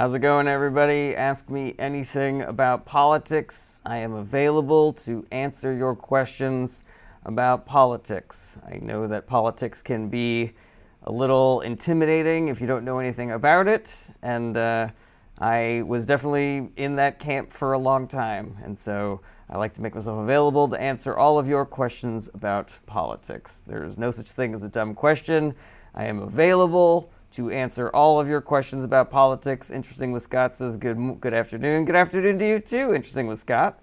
How's it going, everybody? Ask me anything about politics. I am available to answer your questions about politics. I know that politics can be a little intimidating if you don't know anything about it, and I was definitely in that camp for a long time, and so I like to make myself available to answer all of your questions about politics. There's no such thing as a dumb question. I am available to answer all of your questions about politics. Interesting with Scott says good afternoon. Good afternoon to you too, Interesting with Scott.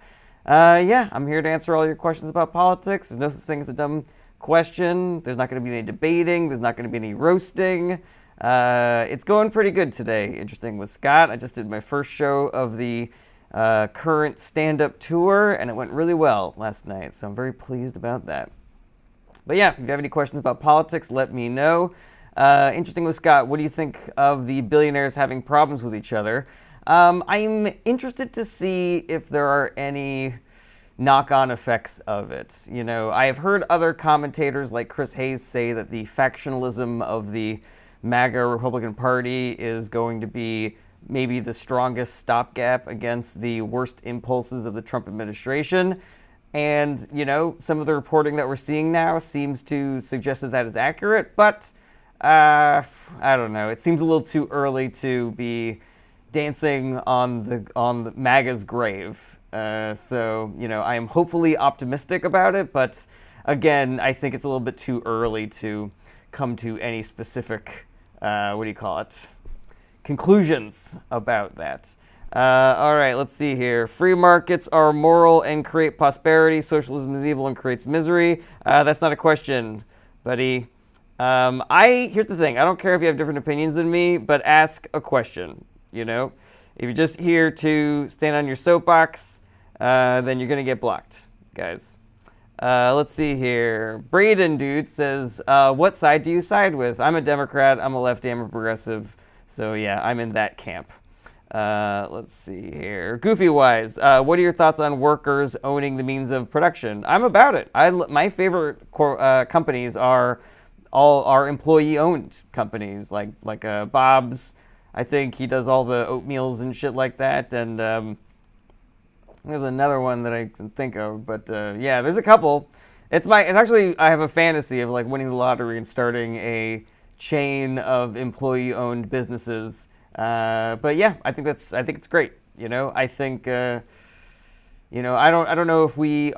Yeah, I'm here to answer all your questions about politics. There's no such thing as a dumb question. There's not going to be any debating. There's not going to be any roasting. It's going pretty good today, Interesting with Scott. I just did my first show of the current stand-up tour, and it went really well last night, so I'm very pleased about that. But yeah, if you have any questions about politics, let me know. Interesting with Scott, what do you think of the billionaires having problems with each other? I'm interested to see if there are any knock-on effects of it. You know, I have heard other commentators like Chris Hayes say that the factionalism of the MAGA Republican Party is going to be maybe the strongest stopgap against the worst impulses of the Trump administration. And, you know, some of the reporting that we're seeing now seems to suggest that that is accurate, but I don't know. It seems a little too early to be dancing on the MAGA's grave. So, you know, I am hopefully optimistic about it, but again, I think it's a little bit too early to come to any specific, conclusions about that. All right, let's see here. Free markets are moral and create prosperity. Socialism is evil and creates misery. That's not a question, buddy. Here's the thing. I don't care if you have different opinions than me, but ask a question, you know? If you're just here to stand on your soapbox, then you're going to get blocked, guys. Let's see here. Braden, dude, says, what side do you side with? I'm a Democrat. I'm a lefty. I'm a progressive. So, yeah, I'm in that camp. Let's see here. Goofy Wise, what are your thoughts on workers owning the means of production? I'm about it. My favorite companies are all our employee-owned companies, like Bob's. I think he does all the oatmeals and shit like that. And there's another one that I can think of, but yeah, there's a couple. It's actually, I have a fantasy of like winning the lottery and starting a chain of employee-owned businesses. But yeah, I think it's great. You know, I think. You know, I don't know if we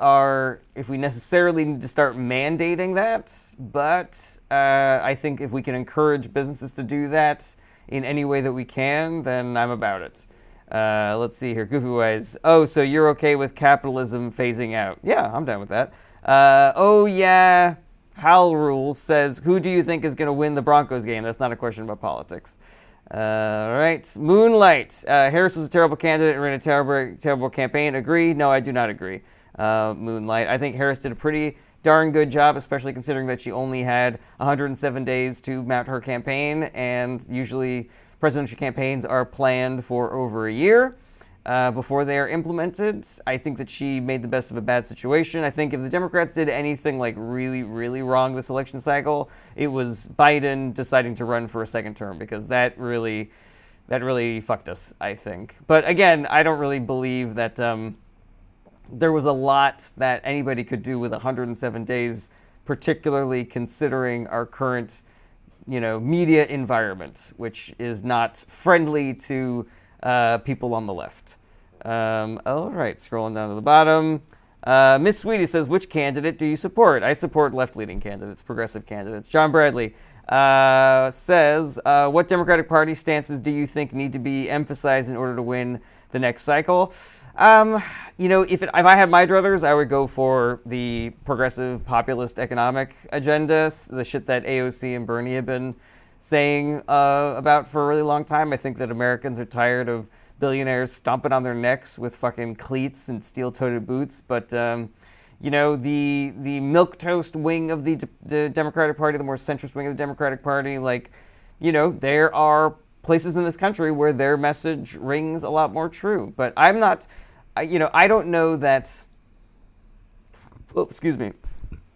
necessarily need to start mandating that, but I think if we can encourage businesses to do that in any way that we can, then I'm about it. Let's see here, Goofy Wise. Oh, so you're okay with capitalism phasing out? Yeah, I'm down with that. Oh yeah, Hal Rules says, who do you think is going to win the Broncos game? That's not a question about politics. All right. Moonlight. Harris was a terrible candidate and ran a terrible campaign. Agree? No, I do not agree. Moonlight. I think Harris did a pretty darn good job, especially considering that she only had 107 days to mount her campaign, and usually presidential campaigns are planned for over a year before they are implemented. I think that she made the best of a bad situation. I think if the Democrats did anything like really, really wrong this election cycle, it was Biden deciding to run for a second term, because that really fucked us, I think. But again, I don't really believe that there was a lot that anybody could do with 107 days, particularly considering our current, you know, media environment, which is not friendly to people on the left. All right, scrolling down to the bottom. Miss Sweetie says, which candidate do you support? I support left-leaning candidates, progressive candidates. John Bradley says, what Democratic Party stances do you think need to be emphasized in order to win the next cycle? You know, if I had my druthers, I would go for the progressive populist economic agenda, the shit that AOC and Bernie have been saying about for a really long time. I think that Americans are tired of billionaires stomping on their necks with fucking cleats and steel-toed boots. But, you know, the milquetoast wing of the Democratic Party, the more centrist wing of the Democratic Party, like, you know, there are places in this country where their message rings a lot more true. But I'm not, you know, I don't know that,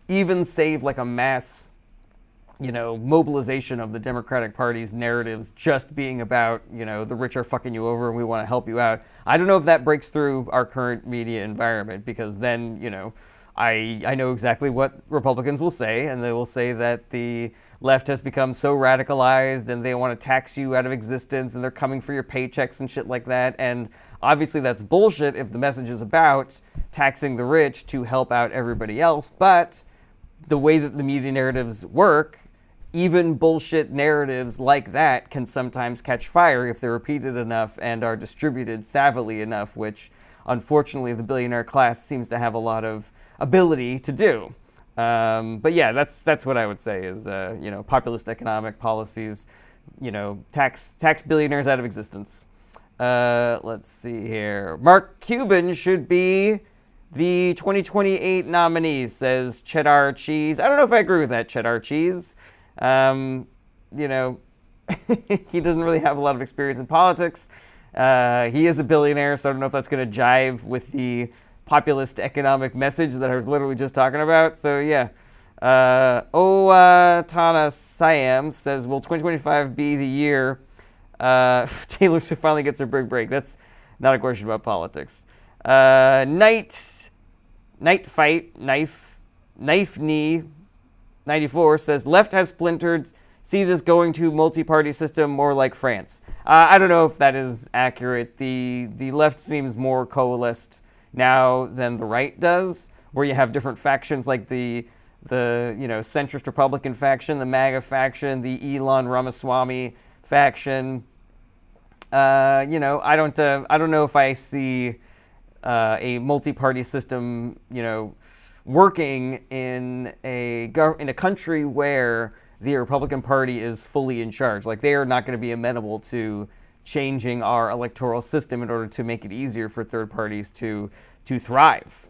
even save like a mass mobilization of the Democratic Party's narratives just being about, the rich are fucking you over and we want to help you out. I don't know if that breaks through our current media environment, because then, I know exactly what Republicans will say, and they will say that the left has become so radicalized and they want to tax you out of existence and they're coming for your paychecks and shit like that. And obviously that's bullshit if the message is about taxing the rich to help out everybody else. But the way that the media narratives work, even bullshit narratives like that can sometimes catch fire if they're repeated enough and are distributed savvily enough, which unfortunately the billionaire class seems to have a lot of ability to do. But yeah, that's what I would say is, populist economic policies, tax billionaires out of existence. Let's see here. Mark Cuban should be the 2028 nominee, says Cheddar Cheese. I don't know if I agree with that, Cheddar Cheese. He doesn't really have a lot of experience in politics. He is a billionaire, so I don't know if that's going to jive with the populist economic message that I was literally just talking about. So yeah. Tana Siam says, will 2025 be the year Taylor Swift finally gets her big break? That's not a question about politics. Knife Knee 94 says, left has splintered. See this going to multi-party system more like France. I don't know if that is accurate. The left seems more coalesced now than the right does, where you have different factions like the centrist Republican faction, the MAGA faction, the Elon Ramaswamy faction. I don't know if I see a multi-party system, working in a country where the Republican Party is fully in charge. Like, they are not going to be amenable to changing our electoral system in order to make it easier for third parties to thrive.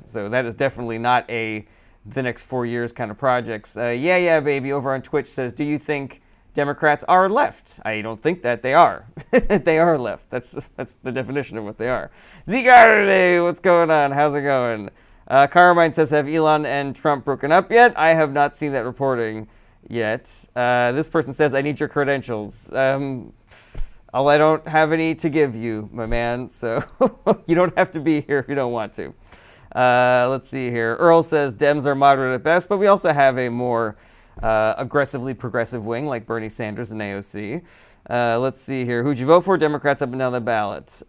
So that is definitely not the next 4 years kind of projects. Yeah, baby, over on Twitch says, do you think Democrats are left? I don't think that they are. They are left. That's the definition of what they are. Zigarde, what's going on? How's it going? Carmine says, have Elon and Trump broken up yet? I have not seen that reporting yet. This person says, I need your credentials. I don't have any to give you, my man, so you don't have to be here if you don't want to. Let's see here. Earl says Dems are moderate at best, but we also have a more aggressively progressive wing like Bernie Sanders and AOC. Let's see here. Who'd you vote for? Democrats up and down the ballot.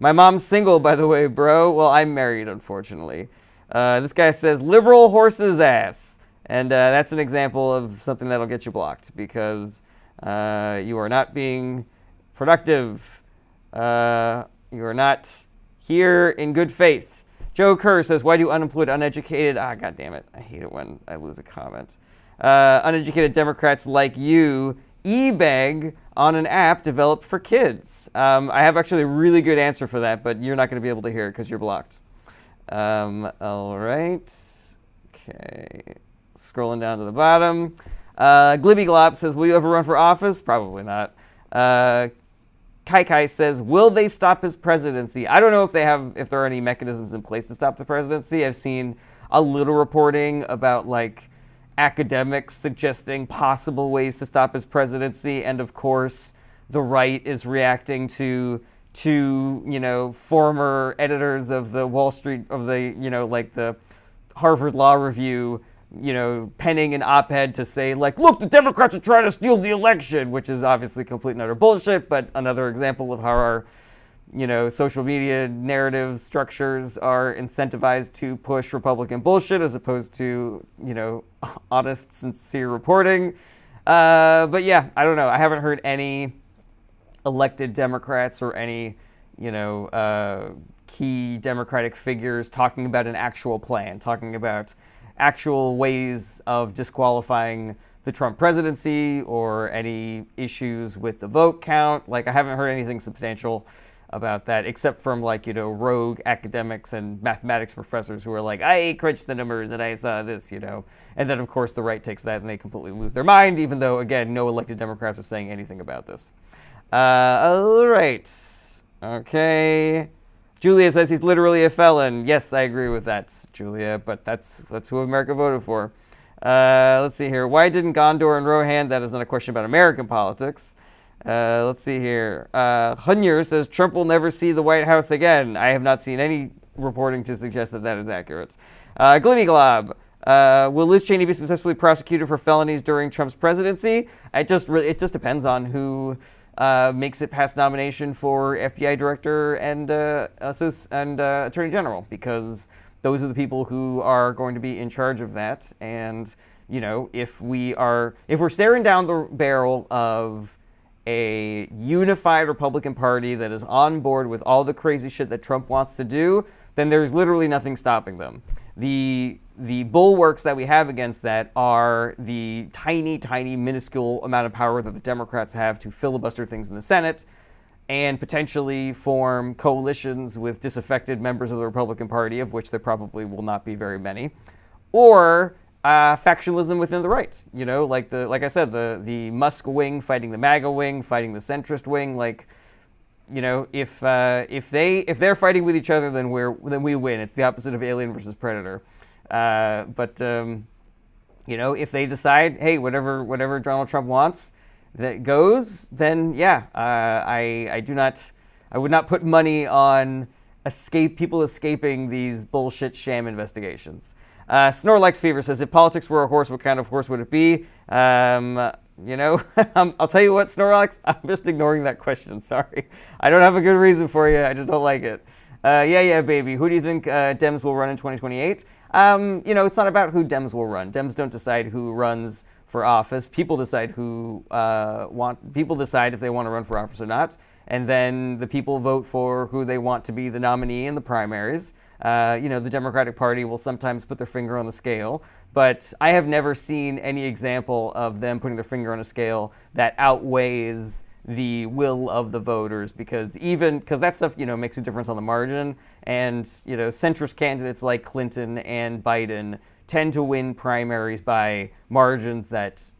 My mom's single, by the way, bro. Well, I'm married, unfortunately. This guy says liberal horse's ass. And that's an example of something that'll get you blocked because you are not being productive. You are not here in good faith. Joe Kerr says, why do unemployed, uneducated, God damn it, I hate it when I lose a comment. Uneducated Democrats like you e-beg on an app developed for kids? I have actually a really good answer for that, but you're not going to be able to hear it because you're blocked. All right. Okay. Scrolling down to the bottom. Glibby Glop says, will you ever run for office? Probably not. Kai Kai says, will they stop his presidency? I don't know if there are any mechanisms in place to stop the presidency. I've seen a little reporting about academics suggesting possible ways to stop his presidency, and of course the right is reacting to former editors of the Wall Street, of the Harvard Law Review, penning an op-ed to say, look, the Democrats are trying to steal the election, which is obviously complete and utter bullshit, but another example of how our, social media narrative structures are incentivized to push Republican bullshit as opposed to, honest, sincere reporting. But yeah, I don't know. I haven't heard any elected Democrats or any, key Democratic figures talking about an actual plan, talking about actual ways of disqualifying the Trump presidency or any issues with the vote count. I haven't heard anything substantial about that, except from rogue academics and mathematics professors who are I crunched the numbers and I saw this, and then of course the right takes that and they completely lose their mind, even though again no elected Democrats are saying anything about this. All right, okay. Julia says he's literally a felon. Yes, I agree with that, Julia, but that's who America voted for. Let's see here. Why didn't Gondor and Rohan? That is not a question about American politics. Let's see here. Hunyer says Trump will never see the White House again. I have not seen any reporting to suggest that that is accurate. Glimmy Glob. Will Liz Cheney be successfully prosecuted for felonies during Trump's presidency? It just depends on who makes it past nomination for FBI director and attorney general, because those are the people who are going to be in charge of that. And if we're staring down the barrel of a unified Republican Party that is on board with all the crazy shit that Trump wants to do, then there's literally nothing stopping them. The bulwarks that we have against that are the tiny, tiny, minuscule amount of power that the Democrats have to filibuster things in the Senate and potentially form coalitions with disaffected members of the Republican Party, of which there probably will not be very many, or factionalism within the right. Like I said, the Musk wing fighting the MAGA wing, fighting the centrist wing. If they're fighting with each other, then we win. It's the opposite of Alien versus Predator. If they decide, hey, whatever Donald Trump wants, that goes, then yeah, I would not put money on people escaping these bullshit sham investigations. Snorlax Fever says, if politics were a horse, what kind of horse would it be? I'll tell you what, Snorlax, I'm just ignoring that question. Sorry. I don't have a good reason for you. I just don't like it. Yeah, baby. Who do you think Dems will run in 2028? It's not about who Dems will run. Dems don't decide who runs for office. People decide people decide if they want to run for office or not. And then the people vote for who they want to be the nominee in the primaries. The Democratic Party will sometimes put their finger on the scale, but I have never seen any example of them putting their finger on a scale that outweighs the will of the voters, because that stuff, makes a difference on the margin. And, centrist candidates like Clinton and Biden tend to win primaries by margins that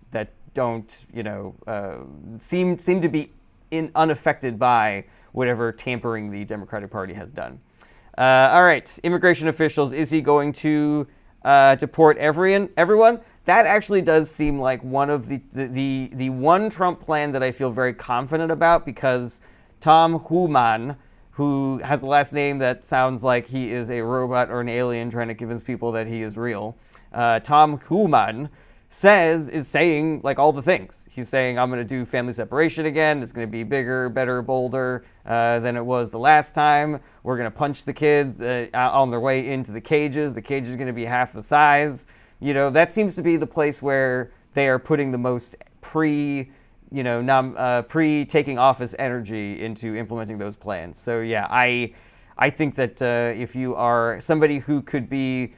don't, seem to be unaffected by whatever tampering the Democratic Party has done. All right, immigration officials, is he going to deport everyone? That actually does seem like one of the one Trump plan that I feel very confident about, because Tom Homan, who has a last name that sounds like he is a robot or an alien trying to convince people that he is real. Tom Homan is saying like all the things. He's saying, I'm going to do family separation again. It's going to be bigger, better, bolder than it was the last time. We're going to punch the kids on their way into the cages. The cage is going to be half the size. That seems to be the place where they are putting the most pre-taking office energy into implementing those plans. So yeah, I think that if you are somebody who could be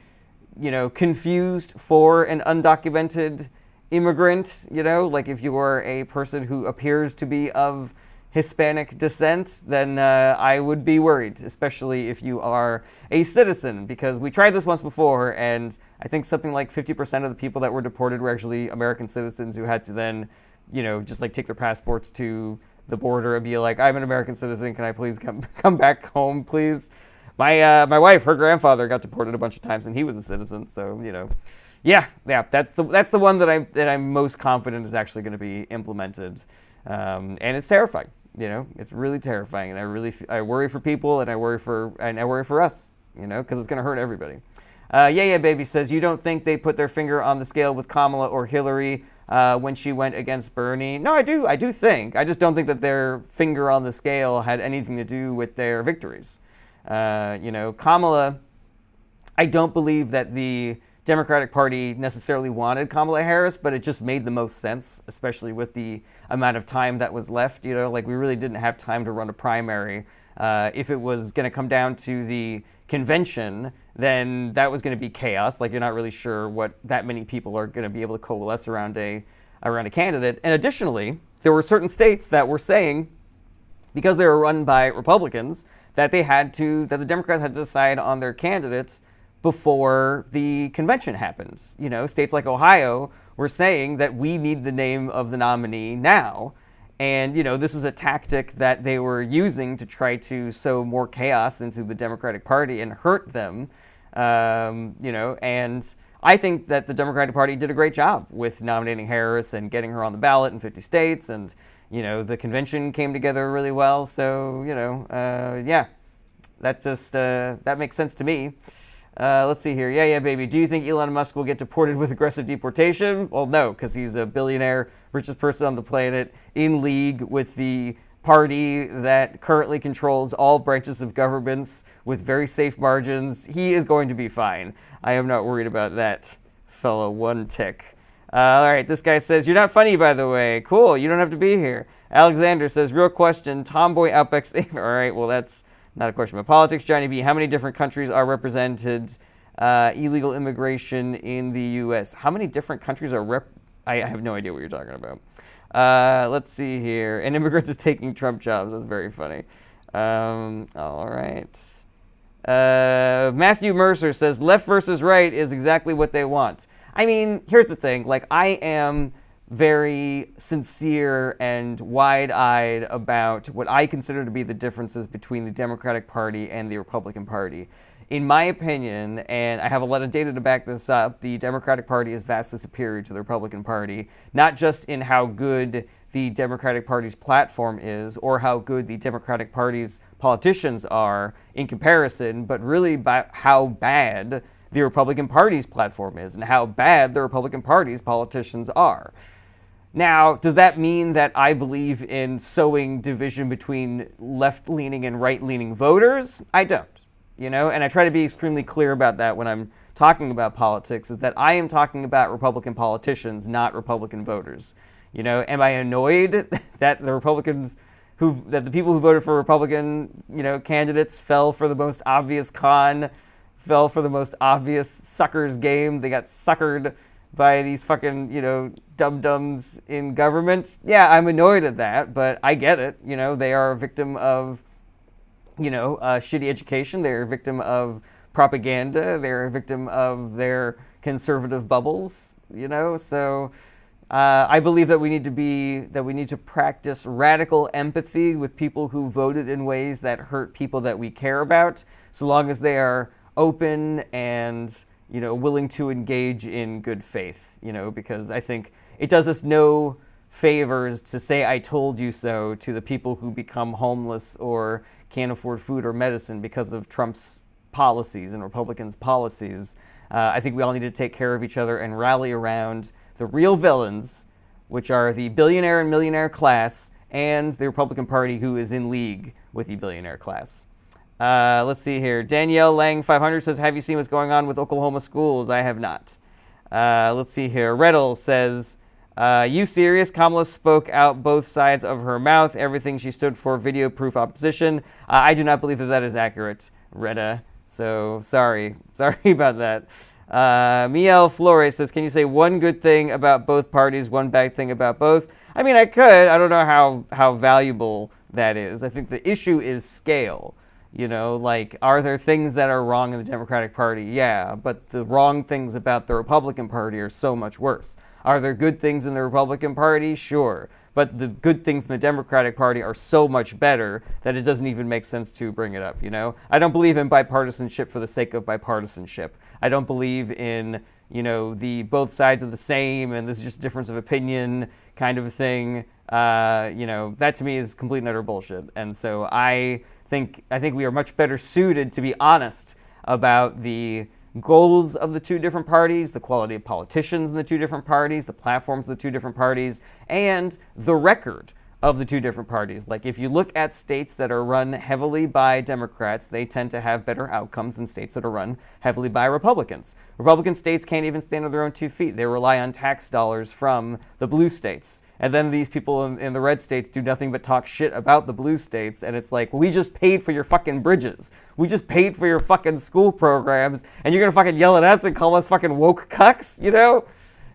confused for an undocumented immigrant, like if you are a person who appears to be of Hispanic descent, then I would be worried, especially if you are a citizen, because we tried this once before, and I think something like 50% of the people that were deported were actually American citizens who had to then, just like take their passports to the border and be like, I'm an American citizen, can I please come back home, please? My wife, her grandfather got deported a bunch of times, and he was a citizen. So yeah, that's the one that I'm most confident is actually going to be implemented, and it's terrifying. It's really terrifying, and I worry for people, and I worry for us, because it's going to hurt everybody. Yeah, baby says, you don't think they put their finger on the scale with Kamala or Hillary when she went against Bernie? No, I do think. I just don't think that their finger on the scale had anything to do with their victories. Kamala, I don't believe that the Democratic Party necessarily wanted Kamala Harris, but it just made the most sense, especially with the amount of time that was left. We really didn't have time to run a primary. If it was going to come down to the convention, then that was going to be chaos. You're not really sure what that many people are going to be able to coalesce around a candidate. And additionally, there were certain states that were saying, because they were run by Republicans, that the Democrats had to decide on their candidates before the convention happens. States like Ohio were saying that we need the name of the nominee now. And, this was a tactic that they were using to try to sow more chaos into the Democratic Party and hurt them. And I think that the Democratic Party did a great job with nominating Harris and getting her on the ballot in 50 states, and the convention came together really well. So that makes sense to me. Let's see here. Yeah, baby. Do you think Elon Musk will get deported with aggressive deportation? Well, no, because he's a billionaire, richest person on the planet, in league with the party that currently controls all branches of governments with very safe margins. He is going to be fine. I am not worried about that fellow one tick. All right, this guy says, you're not funny, by the way. Cool, you don't have to be here. Alexander says, real question, Tomboy Outback Steak. All right, well, that's not a question about politics. Johnny B, how many different countries are represented illegal immigration in the U.S.? How many different countries are I have no idea what you're talking about. Let's see here. An immigrant is taking Trump jobs. That's very funny. All right. Matthew Mercer says, left versus right is exactly what they want. I mean, here's the thing. Like, I am very sincere and wide-eyed about what I consider to be the differences between the Democratic Party and the Republican Party. In my opinion, and I have a lot of data to back this up, the Democratic Party is vastly superior to the Republican Party, not just in how good the Democratic Party's platform is or how good the Democratic Party's politicians are in comparison, but really by how bad the Republican Party's platform is and how bad the Republican Party's politicians are. Now, does that mean that I believe in sowing division between left-leaning and right-leaning voters? I don't, and I try to be extremely clear about that when I'm talking about politics, is that I am talking about Republican politicians, not Republican voters. Am I annoyed that the Republicans that the people who voted for Republican, candidates fell for the most obvious con, fell for the most obvious suckers game? They got suckered by these fucking, dum-dums in government. Yeah, I'm annoyed at that, but I get it. They are a victim of, shitty education. They're a victim of propaganda. They're a victim of their conservative bubbles, So I believe that we need to practice radical empathy with people who voted in ways that hurt people that we care about, so long as they are open and willing to engage in good faith, because I think it does us no favors to say I told you so to the people who become homeless or can't afford food or medicine because of Trump's policies and Republicans' policies. I think we all need to take care of each other and rally around the real villains, which are the billionaire and millionaire class and the Republican Party, who is in league with the billionaire class. Let's see here. Danielle Lang 500 says, have you seen what's going on with Oklahoma schools? I have not. Let's see here. Reddle says, you serious? Kamala spoke out both sides of her mouth. Everything she stood for, video-proof opposition. I do not believe that is accurate, Retta. So sorry about that. Miel Flores says, can you say one good thing about both parties, one bad thing about both? I mean, I could. I don't know how valuable that is. I think the issue is scale. Are there things that are wrong in the Democratic Party? Yeah, but the wrong things about the Republican Party are so much worse. Are there good things in the Republican Party? Sure. But the good things in the Democratic Party are so much better that it doesn't even make sense to bring it up, I don't believe in bipartisanship for the sake of bipartisanship. I don't believe in, the both sides are the same and this is just a difference of opinion kind of a thing. That to me is complete and utter bullshit. And so I think we are much better suited to be honest about the goals of the two different parties, the quality of politicians in the two different parties, the platforms of the two different parties, and the record of the two different parties. Like, if you look at states that are run heavily by Democrats, they tend to have better outcomes than states that are run heavily by Republicans. Republican states can't even stand on their own 2 feet. They rely on tax dollars from the blue states. And then these people in the red states do nothing but talk shit about the blue states. And it's like, we just paid for your fucking bridges. We just paid for your fucking school programs. And you're going to fucking yell at us and call us fucking woke cucks,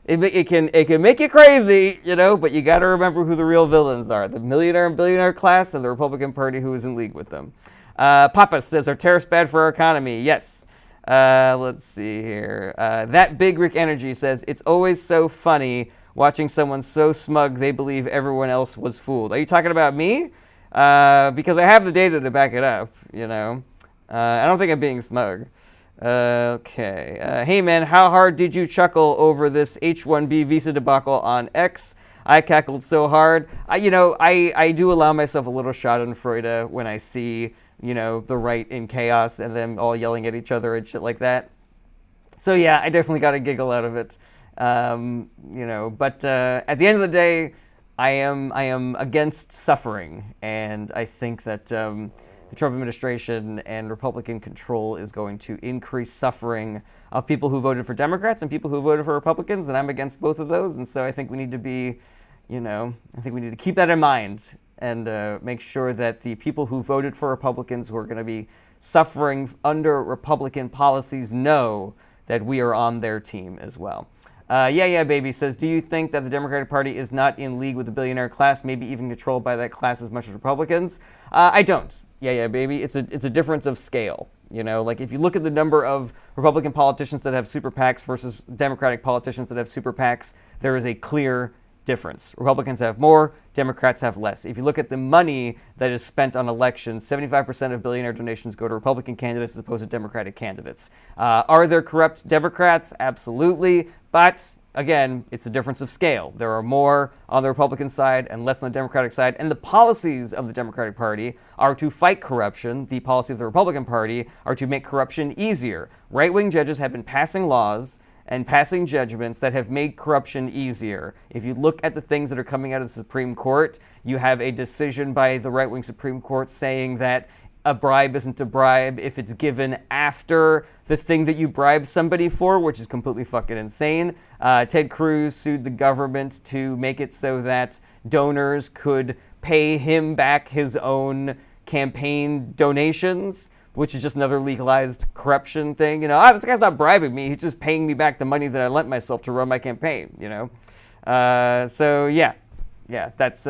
It can make you crazy, but you got to remember who the real villains are. The millionaire and billionaire class and the Republican Party who is in league with them. Papa says, are tariffs bad for our economy? Yes. Let's see here. That Big Rick Energy says, it's always so funny watching someone so smug they believe everyone else was fooled. Are you talking about me? Because I have the data to back it up, I don't think I'm being smug. Okay. Hey, man, how hard did you chuckle over this H-1B visa debacle on X? I cackled so hard. I do allow myself a little schadenfreude when I see, the right in chaos and them all yelling at each other and shit like that. So, yeah, I definitely got a giggle out of it. But at the end of the day, I am against suffering, and I think that the Trump administration and Republican control is going to increase suffering of people who voted for Democrats and people who voted for Republicans, and I'm against both of those. And so I think we need to be, I think we need to keep that in mind and make sure that the people who voted for Republicans who are going to be suffering under Republican policies know that we are on their team as well. Yeah, baby says, do you think that the Democratic Party is not in league with the billionaire class, maybe even controlled by that class as much as Republicans? I don't. Yeah, baby. It's a difference of scale. Like if you look at the number of Republican politicians that have super PACs versus Democratic politicians that have super PACs, there is a clear difference. Republicans have more, Democrats have less. If you look at the money that is spent on elections, 75% of billionaire donations go to Republican candidates as opposed to Democratic candidates. Are there corrupt Democrats? Absolutely. But again, it's a difference of scale. There are more on the Republican side and less on the Democratic side. And the policies of the Democratic Party are to fight corruption. The policies of the Republican Party are to make corruption easier. Right-wing judges have been passing laws and passing judgments that have made corruption easier. If you look at the things that are coming out of the Supreme Court, you have a decision by the right-wing Supreme Court saying that a bribe isn't a bribe if it's given after the thing that you bribed somebody for, which is completely fucking insane. Ted Cruz sued the government to make it so that donors could pay him back his own campaign donations, which is just another legalized corruption thing. This guy's not bribing me. He's just paying me back the money that I lent myself to run my campaign, So, yeah, that's,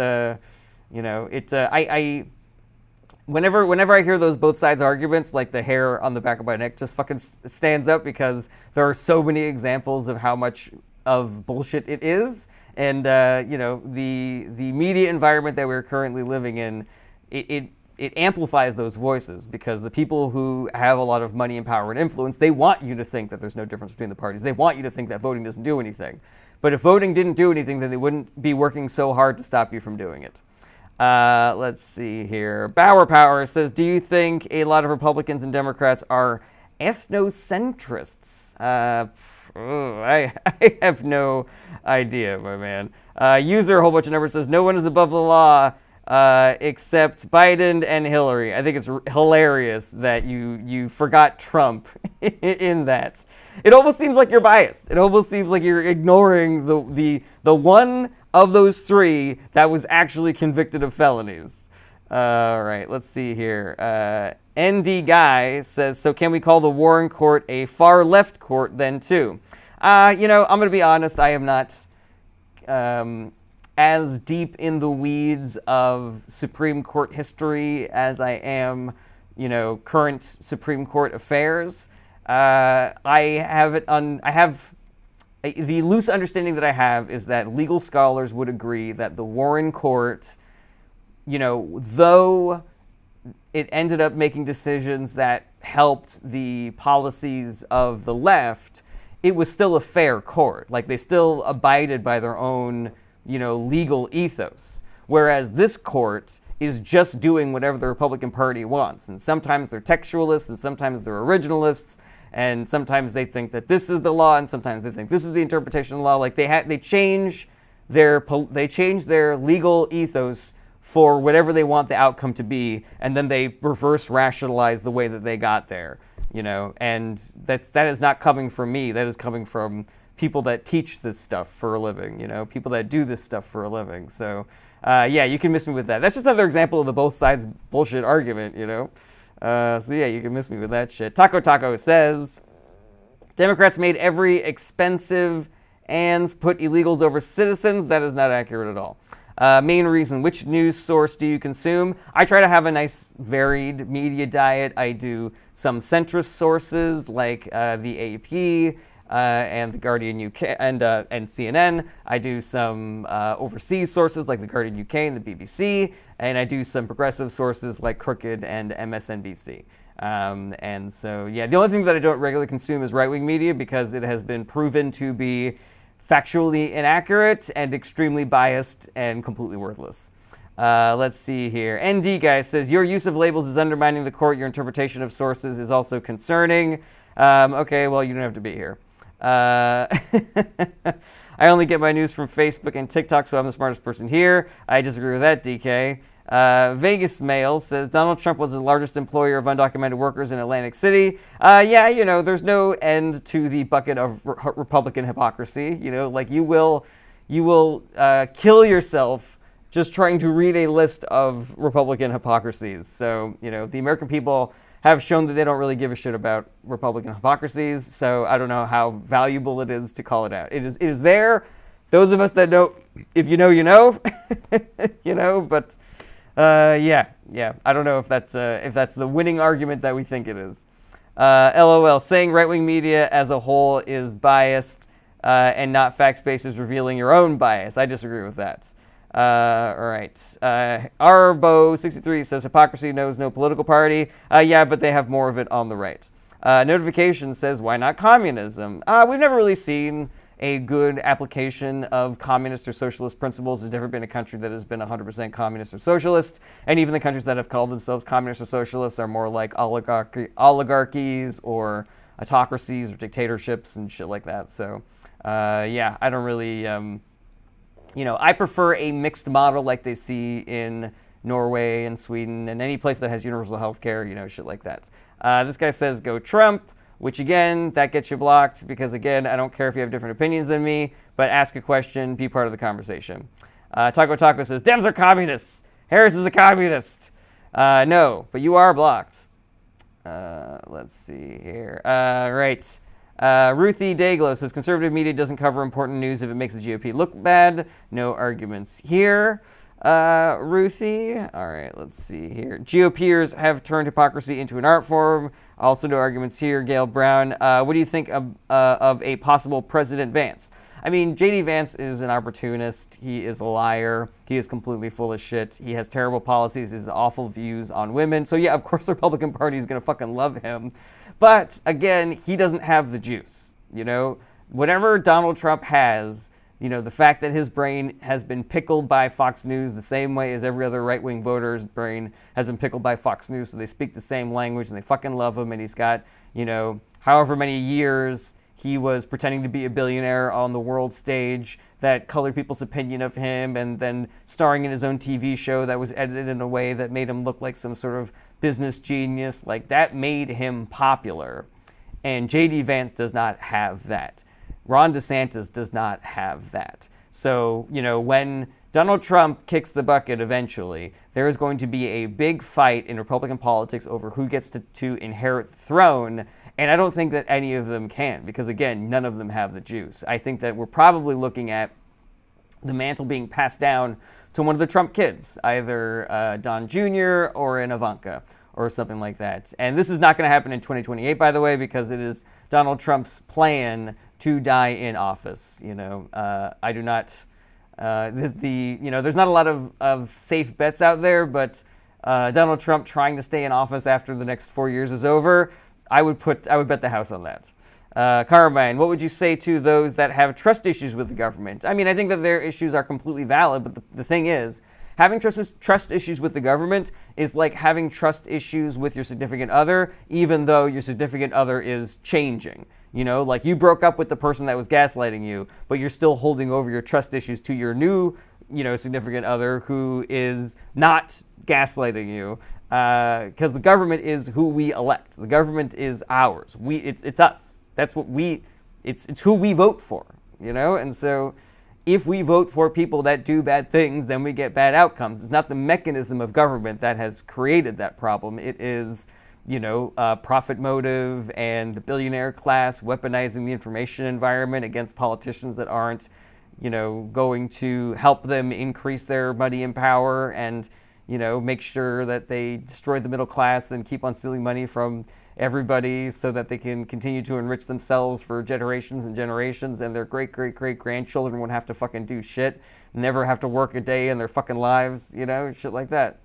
Whenever I hear those both sides arguments, like the hair on the back of my neck just fucking stands up because there are so many examples of how much of bullshit it is. And, the media environment that we're currently living in, it amplifies those voices because the people who have a lot of money and power and influence, they want you to think that there's no difference between the parties. They want you to think that voting doesn't do anything. But if voting didn't do anything, then they wouldn't be working so hard to stop you from doing it. Let's see here. Bauer Power says, do you think a lot of Republicans and Democrats are ethnocentrists? I have no idea, my man. User, a whole bunch of numbers, says, no one is above the law except Biden and Hillary. I think it's hilarious that you forgot Trump in that. It almost seems like you're biased. It almost seems like you're ignoring the one of those three that was actually convicted of felonies. All right, let's see here. ND Guy says, so can we call the Warren Court a far left court then too? I'm going to be honest, I am not as deep in the weeds of Supreme Court history as I am, current Supreme Court affairs. The loose understanding that I have is that legal scholars would agree that the Warren Court, though it ended up making decisions that helped the policies of the left, it was still a fair court. Like, they still abided by their own, legal ethos. Whereas this court is just doing whatever the Republican Party wants. And sometimes they're textualists, and sometimes they're originalists, and sometimes they think that this is the law, and sometimes they think this is the interpretation of the law. Like, they change their legal ethos for whatever they want the outcome to be, and then they reverse rationalize the way that they got there. And that is not coming from me. That is coming from people that teach this stuff for a living. People that do this stuff for a living. So, you can miss me with that. That's just another example of the both sides bullshit argument. So yeah, you can miss me with that shit. Taco says, Democrats made every expensive ands put illegals over citizens. That is not accurate at all. Main reason, which news source do you consume? I try to have a nice varied media diet. I do some centrist sources like the AP and the Guardian UK and CNN. I do some overseas sources like the Guardian UK and the BBC. And I do some progressive sources like Crooked and MSNBC. And so, yeah, the only thing that I don't regularly consume is right-wing media because it has been proven to be factually inaccurate and extremely biased and completely worthless. Let's see here. ND guy says, your use of labels is undermining the court. Your interpretation of sources is also concerning. Okay, well, you don't have to be here. I only get my news from Facebook and TikTok, so I'm the smartest person here. I disagree with that, DK. Vegas Mail says, Donald Trump was the largest employer of undocumented workers in Atlantic City. Yeah, you know, there's no end to the bucket of Republican hypocrisy. You know, like you will kill yourself just trying to read a list of Republican hypocrisies. So, you know, the American people have shown that they don't really give a shit about Republican hypocrisies. So I don't know how valuable it is to call it out. It is there. Those of us that know, if you know, you know, you know. But yeah. I don't know if that's the winning argument that we think it is. LOL, saying right-wing media as a whole is biased and not fact-based is revealing your own bias. I disagree with that. All right. Arbo63 says hypocrisy knows no political party. Yeah, but they have more of it on the right. Notification says, why not communism? We've never really seen a good application of communist or socialist principles. There's never been a country that has been 100% communist or socialist. And even the countries that have called themselves communist or socialists are more like oligarchies or autocracies or dictatorships and shit like that. So, yeah, I don't really... you know, I prefer a mixed model like they see in Norway and Sweden and any place that has universal health care, you know, shit like that. This guy says, go Trump, which again, that gets you blocked because again, I don't care if you have different opinions than me, but ask a question, be part of the conversation. Taco Taco says, Dems are communists. Harris is a communist. No, but you are blocked. Let's see here. Right. Ruthie Dayglow says, conservative media doesn't cover important news if it makes the GOP look bad. No arguments here. Ruthie. All right, let's see here. GOPers have turned hypocrisy into an art form. Also no arguments here. Gail Brown. What do you think of a possible President Vance? I mean, J.D. Vance is an opportunist. He is a liar. He is completely full of shit. He has terrible policies. He has awful views on women. So yeah, of course the Republican Party is going to fucking love him. But again, he doesn't have the juice. You know, whatever Donald Trump has, you know, the fact that his brain has been pickled by Fox News the same way as every other right-wing voter's brain has been pickled by Fox News, so they speak the same language and they fucking love him, and he's got, you know, however many years he was pretending to be a billionaire on the world stage that colored people's opinion of him, and then starring in his own TV show that was edited in a way that made him look like some sort of business genius. Like, that made him popular. And J.D. Vance does not have that. Ron DeSantis does not have that. So, you know, when Donald Trump kicks the bucket eventually, there is going to be a big fight in Republican politics over who gets to inherit the throne. And I don't think that any of them can, because again, none of them have the juice. I think that we're probably looking at the mantle being passed down to one of the Trump kids, either Don Jr. or an Ivanka or something like that. And this is not going to happen in 2028, by the way, because it is Donald Trump's plan to die in office. You know, I do not. You know, there's not a lot of safe bets out there, but Donald Trump trying to stay in office after the next 4 years is over, I would bet the house on that. Carmine, what would you say to those that have trust issues with the government? I mean, I think that their issues are completely valid, but the thing is, having trust issues with the government is like having trust issues with your significant other, even though your significant other is changing. You know, like you broke up with the person that was gaslighting you, but you're still holding over your trust issues to your new, you know, significant other who is not gaslighting you. Because the government is who we elect. The government is ours. It's us. That's what it's who we vote for, you know? And so if we vote for people that do bad things, then we get bad outcomes. It's not the mechanism of government that has created that problem. It is, you know, profit motive and the billionaire class weaponizing the information environment against politicians that aren't, you know, going to help them increase their money and power and, you know, make sure that they destroy the middle class and keep on stealing money from everybody so that they can continue to enrich themselves for generations and generations, and their great-great-great-grandchildren won't have to fucking do shit, never have to work a day in their fucking lives, you know, shit like that.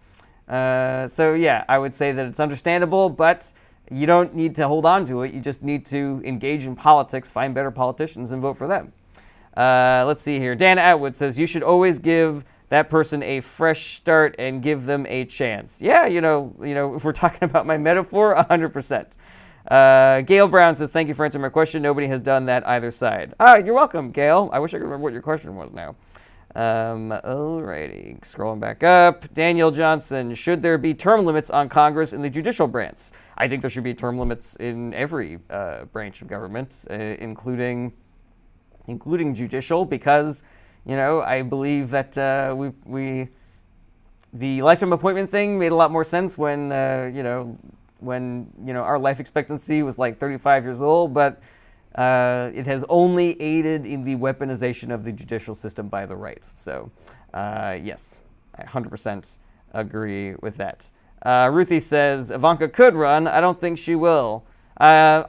So yeah, I would say that it's understandable, but you don't need to hold on to it. You just need to engage in politics, find better politicians, and vote for them. Let's see here. Dan Atwood says, you should always give that person a fresh start and give them a chance. Yeah, if we're talking about my metaphor, 100%. Gail Brown says, thank you for answering my question. Nobody has done that either side. You're welcome, Gail. I wish I could remember what your question was now. Alrighty, scrolling back up. Daniel Johnson, should there be term limits on Congress in the judicial branch? I think there should be term limits in every branch of government, including judicial, because I believe that the lifetime appointment thing made a lot more sense when our life expectancy was like 35 years old, but it has only aided in the weaponization of the judicial system by the right. So, yes, I 100% agree with that. Ruthie says, Ivanka could run. I don't think she will. There's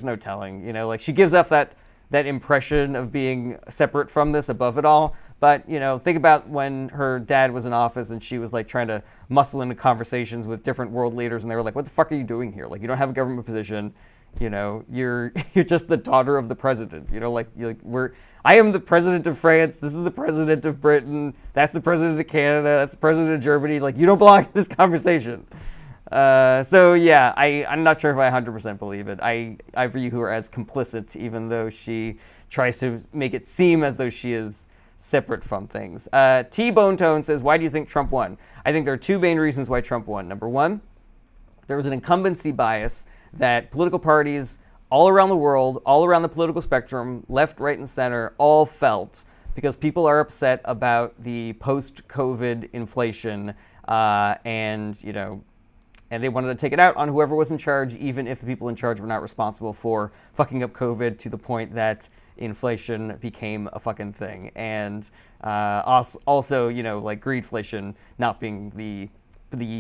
no telling. She gives off that impression of being separate from this, above it all. But, think about when her dad was in office and she was like trying to muscle into conversations with different world leaders, and they were like, what the fuck are you doing here? Like, you don't have a government position. You're just the daughter of the president. I am the president of France. This is the president of Britain. That's the president of Canada. That's the president of Germany. Like, you don't belong in this conversation. So yeah, I'm not sure if I 100% believe it. I view her as complicit, even though she tries to make it seem as though she is separate from things. T-Bone Tone says, why do you think Trump won? I think there are two main reasons why Trump won. Number one, there was an incumbency bias that political parties all around the world, all around the political spectrum, left, right, and center, all felt, because people are upset about the post-COVID inflation, and they wanted to take it out on whoever was in charge, even if the people in charge were not responsible for fucking up COVID to the point that inflation became a fucking thing. And also, greedflation not being the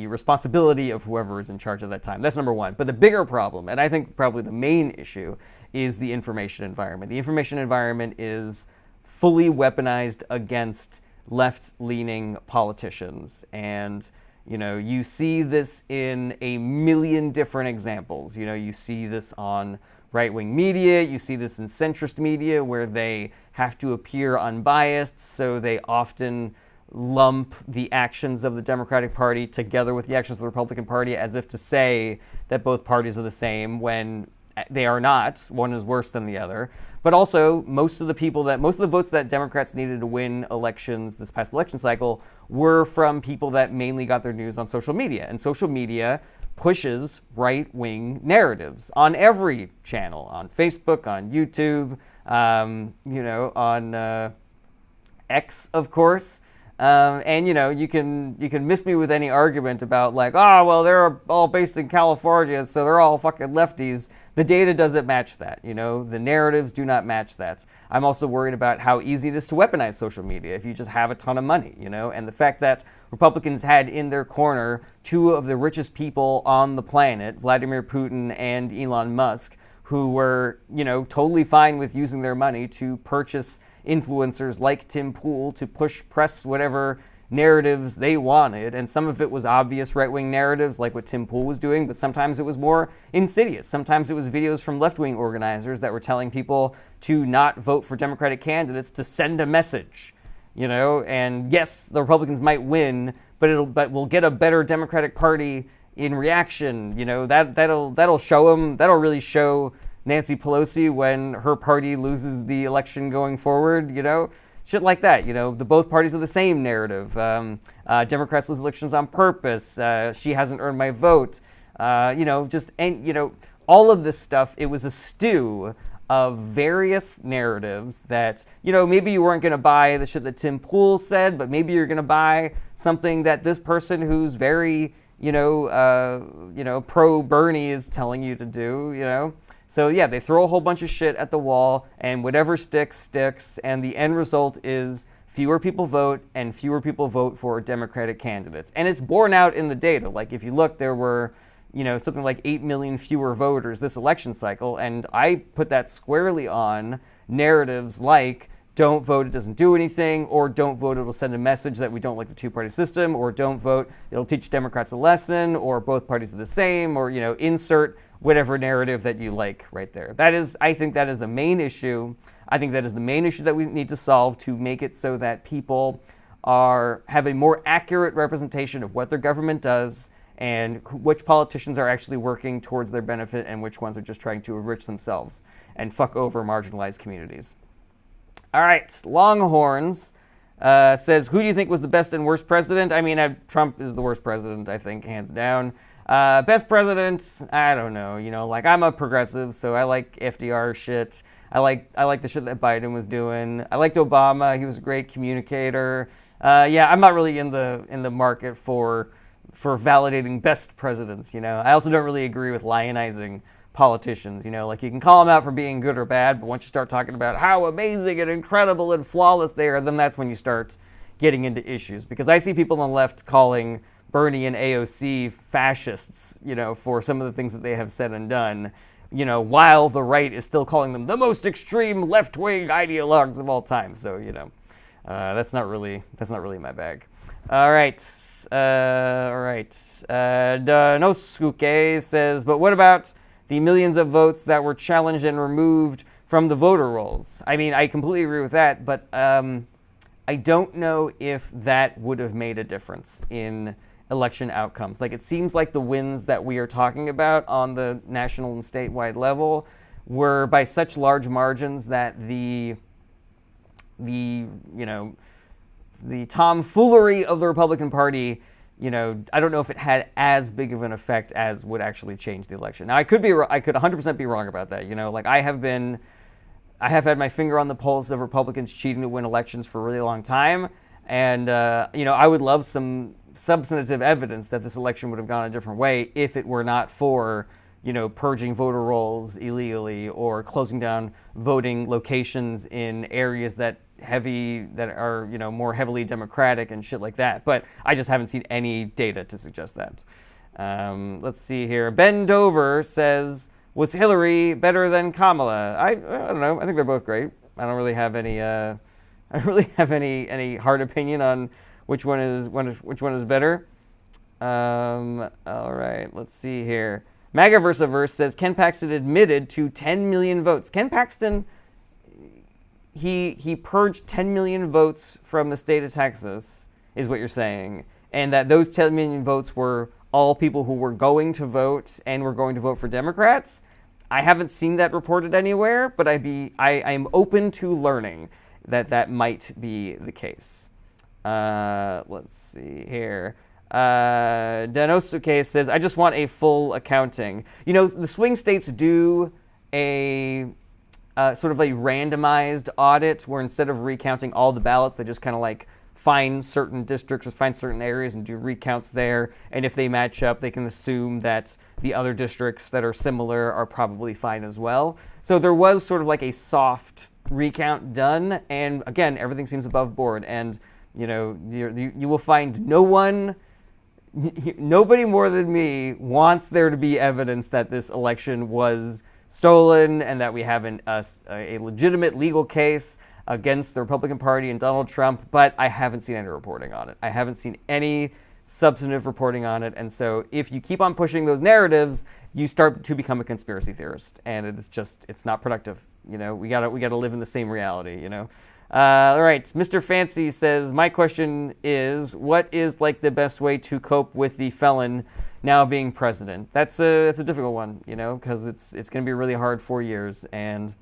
responsibility of whoever is in charge at that time. That's number one. But the bigger problem, and I think probably the main issue, is the information environment. The information environment is fully weaponized against left-leaning politicians. And, you see this in a million different examples. You see this on right-wing media. You see this in centrist media, where they have to appear unbiased, so they often lump the actions of the Democratic Party together with the actions of the Republican Party, as if to say that both parties are the same, when they are not. One is worse than the other. But also, most of the votes that Democrats needed to win elections this past election cycle were from people that mainly got their news on social media. And social media pushes right-wing narratives on every channel, on Facebook, on YouTube, on X, of course. And you can miss me with any argument about like, they're all based in California, so they're all fucking lefties. The data doesn't match that. The narratives do not match that. I'm also worried about how easy it is to weaponize social media if you just have a ton of money, and the fact that Republicans had in their corner two of the richest people on the planet, Vladimir Putin and Elon Musk, who were, totally fine with using their money to purchase influencers like Tim Pool to press whatever narratives they wanted. And some of it was obvious right-wing narratives, like what Tim Pool was doing, but sometimes it was more insidious. Sometimes it was videos from left-wing organizers that were telling people to not vote for Democratic candidates to send a message, and yes, the Republicans might win, but we'll get a better Democratic Party in reaction. That'll show them, that'll really show Nancy Pelosi when her party loses the election going forward, shit like that. The both parties have the same narrative. Democrats lose elections on purpose. She hasn't earned my vote. All of this stuff. It was a stew of various narratives that, maybe you weren't going to buy the shit that Tim Pool said, but maybe you're going to buy something that this person who's very, pro-Bernie is telling you to do, So yeah, they throw a whole bunch of shit at the wall, and whatever sticks, sticks, and the end result is fewer people vote, and fewer people vote for Democratic candidates. And it's borne out in the data. Like, if you look, there were, something like 8 million fewer voters this election cycle, and I put that squarely on narratives like don't vote, it doesn't do anything, or don't vote, it'll send a message that we don't like the two-party system, or don't vote, it'll teach Democrats a lesson, or both parties are the same, or, insert whatever narrative that you like right there. I think that is the main issue. I think that is the main issue that we need to solve to make it so that people have a more accurate representation of what their government does and which politicians are actually working towards their benefit and which ones are just trying to enrich themselves and fuck over marginalized communities. All right, Longhorns says, who do you think was the best and worst president? I mean, Trump is the worst president, I think, hands down. Best president, I don't know. I'm a progressive, so I like FDR shit. I like the shit that Biden was doing. I liked Obama. He was a great communicator. I'm not really in the market for validating best presidents. I also don't really agree with lionizing politicians. You can call them out for being good or bad, but once you start talking about how amazing and incredible and flawless they are, then that's when you start getting into issues. Because I see people on the left calling Bernie and AOC fascists, for some of the things that they have said and done, while the right is still calling them the most extreme left-wing ideologues of all time. So, that's not really my bag. All right. Danosuke says, but what about the millions of votes that were challenged and removed from the voter rolls? I mean, I completely agree with that, but I don't know if that would have made a difference in election outcomes. It seems like the wins that we are talking about on the national and statewide level were by such large margins that the tomfoolery of the Republican Party, I don't know if it had as big of an effect as would actually change the election. Now, I could 100% be wrong about that. I have had my finger on the pulse of Republicans cheating to win elections for a really long time, and I would love some substantive evidence that this election would have gone a different way if it were not for purging voter rolls illegally or closing down voting locations in areas that are more heavily Democratic and shit like that. But I just haven't seen any data to suggest that. Let's see here. Ben Dover says, was Hillary better than Kamala? I don't know. I think they're both great. I don't really have any any hard opinion on which one is better. All right, let's see here. MAGAverse says Ken Paxton admitted to 10 million votes. Ken Paxton, he purged 10 million votes from the state of Texas, is what you're saying, and that those 10 million votes were all people who were going to vote and were going to vote for Democrats. I haven't seen that reported anywhere, but I am open to learning that might be the case. Let's see here. Danosuke says, I just want a full accounting. The swing states do a sort of a randomized audit where instead of recounting all the ballots, they just kind of find certain districts or find certain areas and do recounts there. And if they match up, they can assume that the other districts that are similar are probably fine as well. So there was sort of a soft recount done. And again, everything seems above board. And you will find nobody more than me wants there to be evidence that this election was stolen and that we have a legitimate legal case against the Republican Party and Donald Trump, but I haven't seen any reporting on it. I haven't seen any substantive reporting on it, and so if you keep on pushing those narratives, you start to become a conspiracy theorist, and it's not productive. We gotta live in the same reality. All right, Mr. Fancy says, my question is, what is the best way to cope with the felon now being president? That's a difficult one, because it's going to be really hard 4 years, and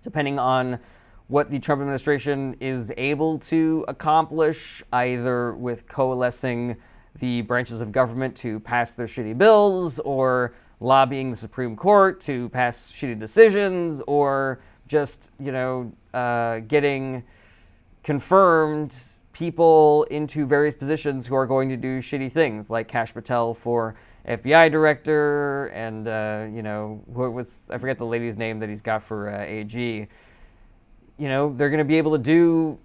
depending on what the Trump administration is able to accomplish, either with coalescing the branches of government to pass their shitty bills, or lobbying the Supreme Court to pass shitty decisions, or just, getting confirmed people into various positions who are going to do shitty things, like Kash Patel for FBI director, and, I forget the lady's name that he's got for AG. They're going to be able to do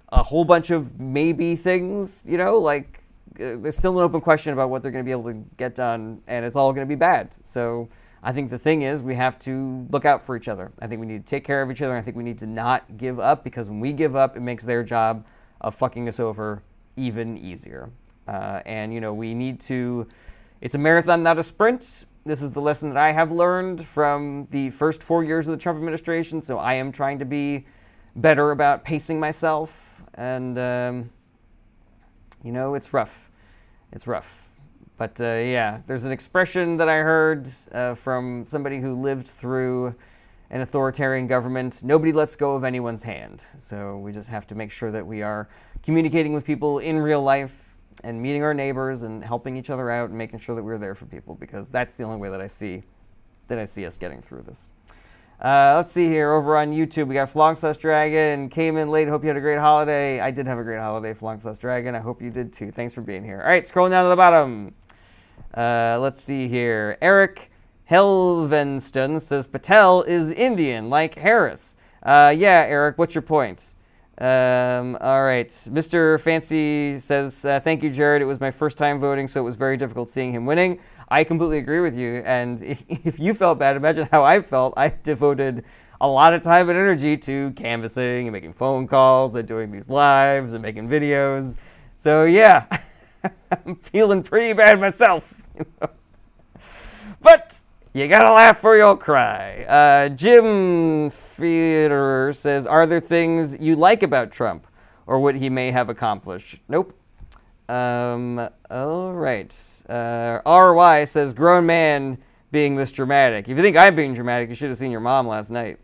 a whole bunch of maybe things, there's still an open question about what they're going to be able to get done, and it's all going to be bad. So I think the thing is we have to look out for each other. I think we need to take care of each other. I think we need to not give up, because when we give up, it makes their job of fucking us over even easier. And, we need to, it's a marathon, not a sprint. This is the lesson that I have learned from the first 4 years of the Trump administration. So I am trying to be better about pacing myself. And, it's rough. It's rough. But there's an expression that I heard from somebody who lived through an authoritarian government: nobody lets go of anyone's hand. So we just have to make sure that we are communicating with people in real life and meeting our neighbors and helping each other out and making sure that we're there for people, because that's the only way that I see us getting through this. Let's see here. Over on YouTube, we got Flongslash Dragon. Came in late. Hope you had a great holiday. I did have a great holiday, Flongslash Dragon. I hope you did too. Thanks for being here. All right, scrolling down to the bottom. Let's see here. Eric Helvenston says Patel is Indian, like Harris. Yeah, Eric, what's your point? All right. Mr. Fancy says, thank you, Jared. It was my first time voting, so it was very difficult seeing him winning. I completely agree with you. And if you felt bad, imagine how I felt. I devoted a lot of time and energy to canvassing and making phone calls and doing these lives and making videos. So, yeah, I'm feeling pretty bad myself. But you gotta laugh or you'll cry. Jim Federer says, are there things you like about Trump or what he may have accomplished? Nope. All right. RY says, grown man being this dramatic. If you think I'm being dramatic, you should have seen your mom last night.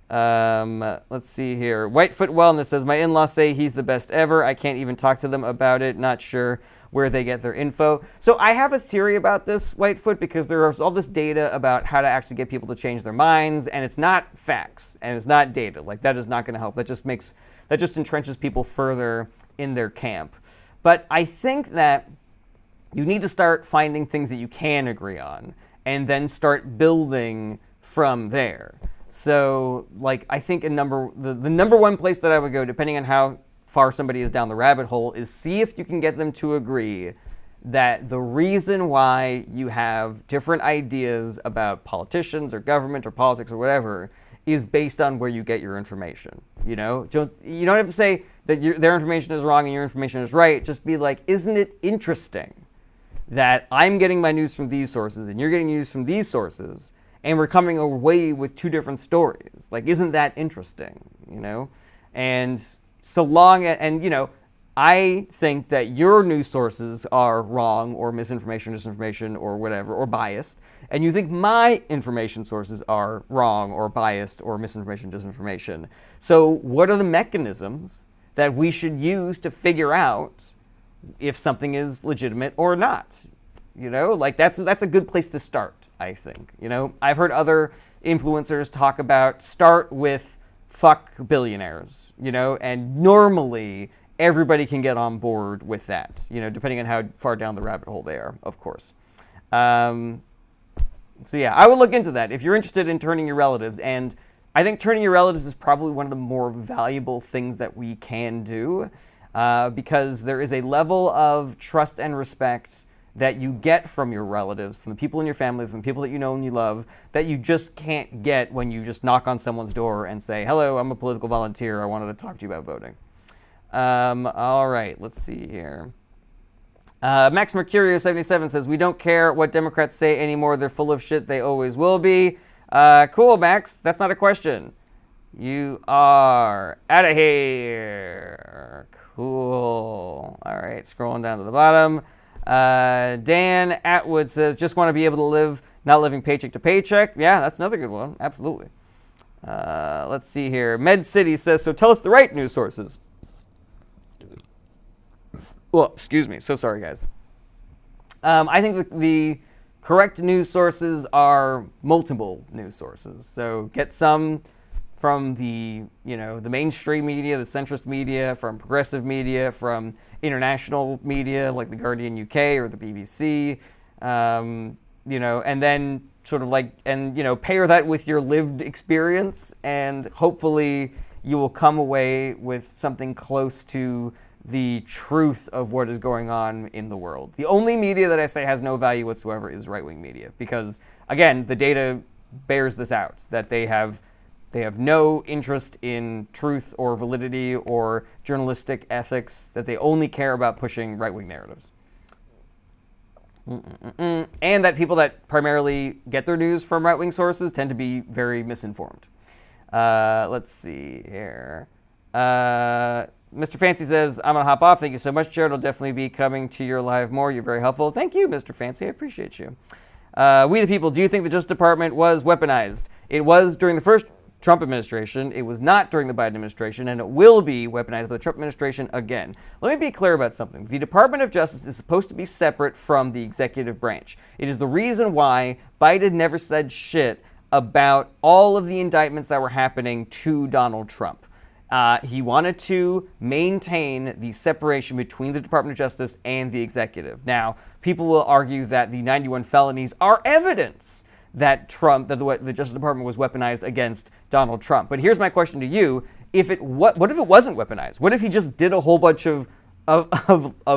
Let's see here. Whitefoot Wellness says, my in-laws say he's the best ever. I can't even talk to them about it. Not sure where they get their info. So I have a theory about this, Whitefoot, because there's all this data about how to actually get people to change their minds, and it's not facts, and it's not data. Like, that is not going to help. That just entrenches people further in their camp. But I think that you need to start finding things that you can agree on, and then start building from there. So, like, I think the number one place that I would go, depending on how far somebody is down the rabbit hole, is see if you can get them to agree that the reason why you have different ideas about politicians or government or politics or whatever is based on where you get your information. You don't have to say that their information is wrong and your information is right. Just be like, isn't it interesting that I'm getting my news from these sources and you're getting news from these sources, and we're coming away with two different stories? Like, isn't that interesting? And so long, I think that your news sources are wrong or misinformation, disinformation, or whatever, or biased, and you think my information sources are wrong or biased or misinformation, disinformation. So what are the mechanisms that we should use to figure out if something is legitimate or not? That's a good place to start, I think. I've heard other influencers talk about start with fuck billionaires, and normally everybody can get on board with that, depending on how far down the rabbit hole they are, of course. So yeah, I would look into that if you're interested in turning your relatives. And I think turning your relatives is probably one of the more valuable things that we can do, because there is a level of trust and respect that you get from your relatives, from the people in your family, from the people that you know and you love, that you just can't get when you just knock on someone's door and say, hello, I'm a political volunteer. I wanted to talk to you about voting. All right, let's see here. Max Mercurio 77 says, we don't care what Democrats say anymore. They're full of shit. They always will be. Cool, Max. That's not a question. You are out of here. Cool. All right, scrolling down to the bottom. Dan Atwood says, just want to be able to live, not living paycheck to paycheck. Yeah, that's another good one. Absolutely. Let's see here. Med City says, so tell us the right news sources. Well, excuse me. So sorry, guys. I think the correct news sources are multiple news sources. So get some from the mainstream media, the centrist media, from progressive media, from international media like the Guardian UK or the BBC, and then sort of pair that with your lived experience, and hopefully you will come away with something close to the truth of what is going on in the world. The only media that I say has no value whatsoever is right-wing media, because again, the data bears this out, that they have no interest in truth or validity or journalistic ethics, that they only care about pushing right-wing narratives. And that people that primarily get their news from right-wing sources tend to be very misinformed. Let's see here. Mr. Fancy says, I'm going to hop off. Thank you so much, Jared. I'll definitely be coming to your live more. You're very helpful. Thank you, Mr. Fancy. I appreciate you. We the People, do you think the Justice Department was weaponized? It was during the first Trump administration. It was not during the Biden administration, and it will be weaponized by the Trump administration again. Let me be clear about something. The Department of Justice is supposed to be separate from the executive branch. It is the reason why Biden never said shit about all of the indictments that were happening to Donald Trump. He wanted to maintain the separation between the Department of Justice and the executive. Now, people will argue that the 91 felonies are evidence that the Justice Department was weaponized against Donald Trump. But here's my question to you: what if it wasn't weaponized? What if he just did a whole bunch of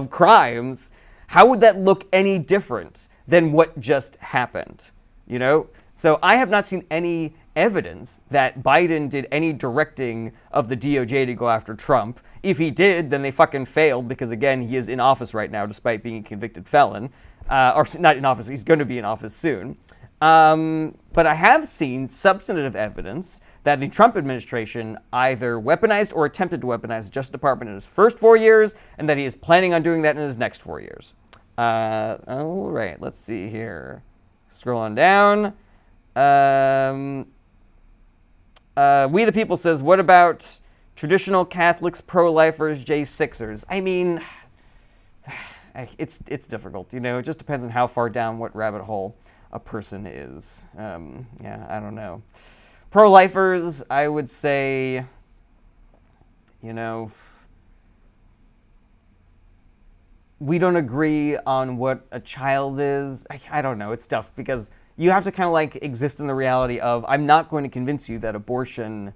crimes? How would that look any different than what just happened? You know. So I have not seen any evidence that Biden did any directing of the DOJ to go after Trump. If he did, then they fucking failed because, again, he is in office right now despite being a convicted felon. Or not in office, he's going to be in office soon. But I have seen substantive evidence that the Trump administration either weaponized or attempted to weaponize the Justice Department in his first 4 years, and that he is planning on doing that in his next 4 years. All right, let's see here. Scrolling down. We the People says, what about traditional Catholics, pro-lifers, J6ers? I mean, it's difficult, you know. It just depends on how far down what rabbit hole a person is. Yeah, I don't know. Pro-lifers, I would say, you know, we don't agree on what a child is. I don't know. It's tough because you have to kind of like exist in the reality of, I'm not going to convince you that abortion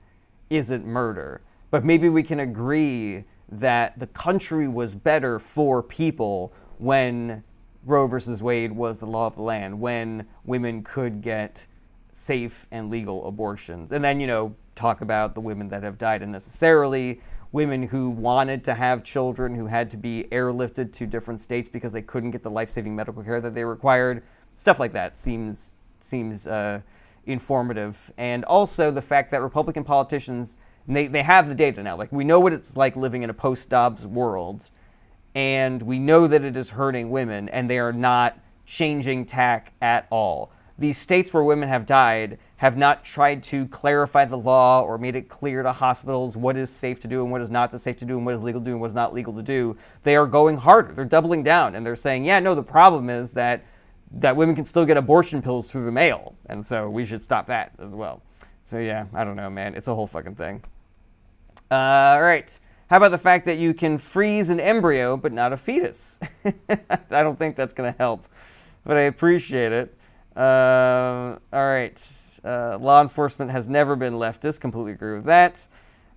isn't murder, but maybe we can agree that the country was better for people when Roe versus Wade was the law of the land, when women could get safe and legal abortions. And then, you know, talk about the women that have died unnecessarily, women who wanted to have children who had to be airlifted to different states because they couldn't get the life-saving medical care that they required. Stuff like that seems informative. And also the fact that Republican politicians, they have the data now. Like, we know what it's like living in a post-Dobbs world, and we know that it is hurting women, and they are not changing tack at all. These states where women have died have not tried to clarify the law or made it clear to hospitals what is safe to do and what is not safe to do and what is legal to do and what is not legal to do. They are going harder. They're doubling down, and they're saying, yeah, no, the problem is that women can still get abortion pills through the mail, and so we should stop that as well. So yeah, I don't know, man. It's a whole fucking thing. All right. How about the fact that you can freeze an embryo but not a fetus? I don't think that's going to help, but I appreciate it. All right. Law enforcement has never been leftist. Completely agree with that.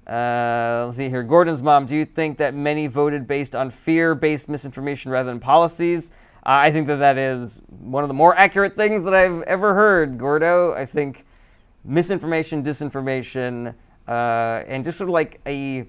Let's see here. Gordon's mom, do you think that many voted based on fear-based misinformation rather than policies? I think that is one of the more accurate things that I've ever heard, Gordo. I think misinformation, disinformation, and just sort of like a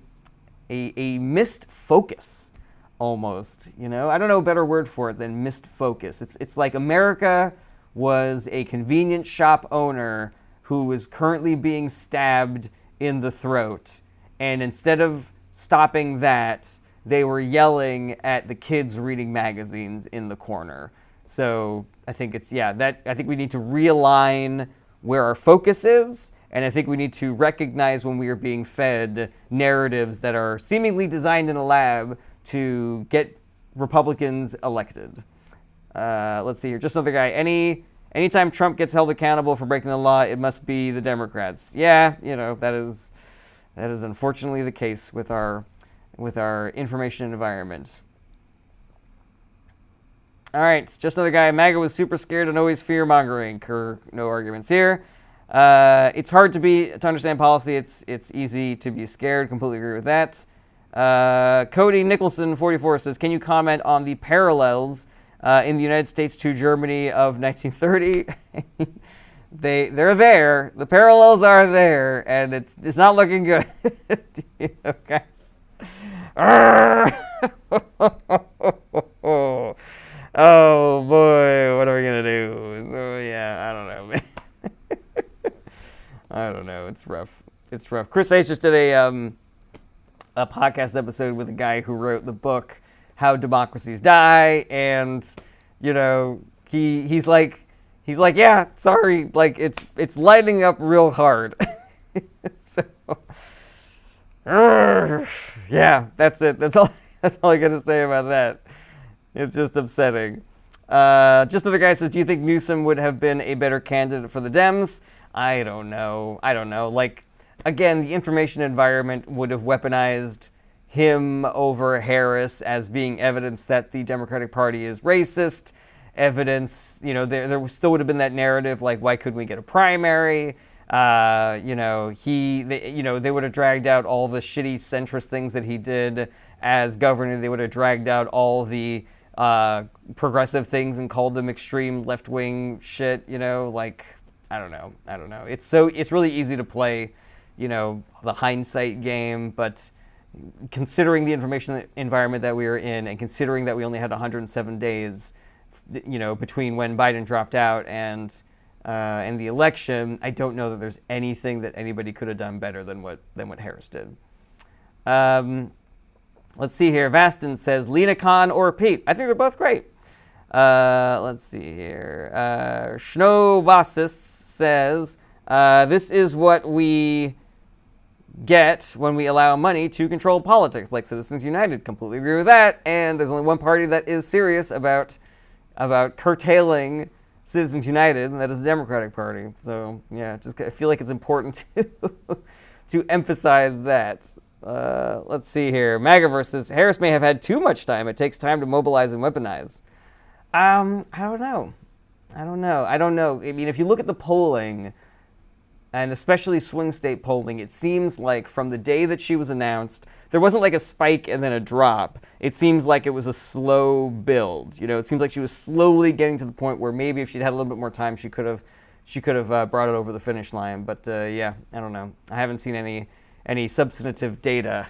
missed focus, almost. You know, I don't know a better word for it than missed focus. It's like America was a convenience shop owner who was currently being stabbed in the throat, and instead of stopping that, they were yelling at the kids reading magazines in the corner. So I think I think we need to realign where our focus is, and I think we need to recognize when we are being fed narratives that are seemingly designed in a lab to get Republicans elected. Let's see here. Just another guy. Anytime Trump gets held accountable for breaking the law, it must be the Democrats. Yeah, you know, that is unfortunately the case with our information environment. All right, just another guy. MAGA was super scared and always fear-mongering. No arguments here. It's hard to understand policy. It's easy to be scared. Completely agree with that. Cody Nicholson, 44, says, can you comment on the parallels in the United States to Germany of 1930. They're there. The parallels are there, and it's not looking good. You know, guys. Oh boy, what are we gonna do? Oh, yeah, I don't know, man. I don't know. It's rough. It's rough. Chris Hayes just did a podcast episode with a guy who wrote the book How Democracies Die, and you know, he's like, yeah, sorry, like it's lighting up real hard. So, yeah, that's it. That's all I got to say about that. It's just upsetting. Just another guy says, do you think Newsom would have been a better candidate for the Dems? I don't know. Like, again, the information environment would have weaponized him over Harris as being evidence that the Democratic Party is racist. Evidence, you know, there still would have been that narrative, like, why couldn't we get a primary? You know, they would have dragged out all the shitty centrist things that he did as governor. They would have dragged out all the progressive things and called them extreme left-wing shit, you know, like, I don't know. It's really easy to play, you know, the hindsight game, but considering the information environment that we were in and considering that we only had 107 days, you know, between when Biden dropped out and the election, I don't know that there's anything that anybody could have done better than what Harris did. Let's see here. Vaston says, Lena Khan or Pete. I think they're both great. Let's see here. Schnobossis says, this is what we get when we allow money to control politics, like Citizens United. Completely agree with that. And there's only one party that is serious about curtailing Citizens United, and that is the Democratic Party. So, yeah, I feel like it's important to emphasize that. Let's see here. Magaverse says, Harris may have had too much time. It takes time to mobilize and weaponize. I don't know. I mean, if you look at the polling, and especially swing state polling, it seems like from the day that she was announced, there wasn't like a spike and then a drop. It seems like it was a slow build. You know, it seems like she was slowly getting to the point where maybe if she'd had a little bit more time, she could have brought it over the finish line. But yeah, I don't know. I haven't seen any substantive data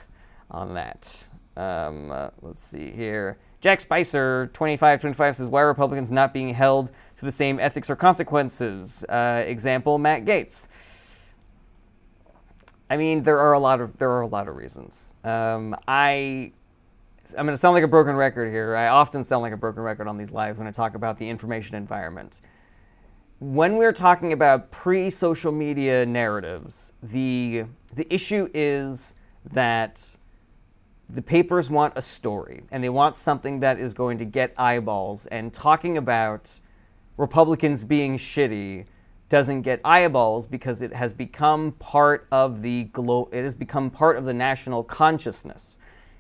on that. Let's see here. Jack Spicer, 2525, says, why are Republicans not being held to the same ethics or consequences? Example, Matt Gaetz. I mean, there are a lot of reasons. I'm going to sound like a broken record here. I often sound like a broken record on these lives when I talk about the information environment. When we're talking about pre-social media narratives, the issue is that the papers want a story, and they want something that is going to get eyeballs, and talking about Republicans being shitty doesn't get eyeballs because it has become part of it has become part of the national consciousness.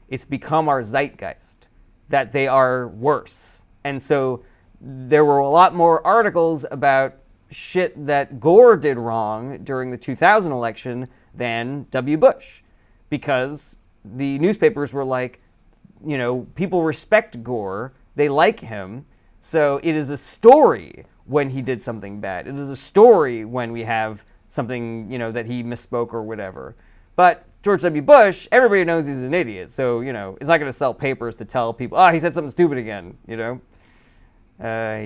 It's become our zeitgeist that they are worse. And so there were a lot more articles about shit that Gore did wrong during the 2000 election than W. Bush, because the newspapers were like, you know, people respect Gore, they like him, so it is a story when he did something bad. It is a story when we have something, you know, that he misspoke or whatever. But George W. Bush, everybody knows he's an idiot, so, you know, it's not going to sell papers to tell people, oh, he said something stupid again, you know.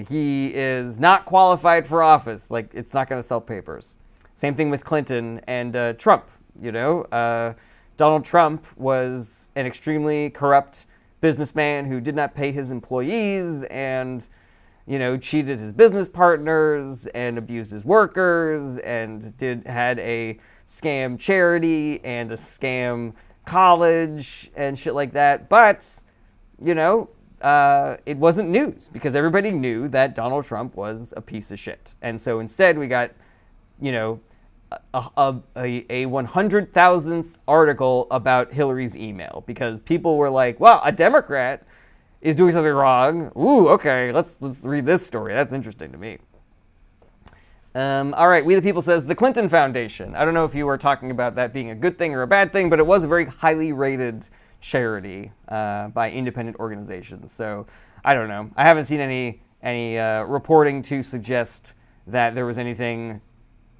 He is not qualified for office. Like, it's not going to sell papers. Same thing with Clinton and Trump, you know. Donald Trump was an extremely corrupt businessman who did not pay his employees and, you know, cheated his business partners and abused his workers and had a scam charity and a scam college and shit like that. But, you know, it wasn't news because everybody knew that Donald Trump was a piece of shit. And so instead we got, you know, a 100,000th article about Hillary's email because people were like, well, a Democrat is doing something wrong. Ooh, okay, let's read this story. That's interesting to me. All right, We the People says the Clinton Foundation. I don't know if you were talking about that being a good thing or a bad thing, but it was a very highly rated charity by independent organizations. So I don't know. I haven't seen any reporting to suggest that there was anything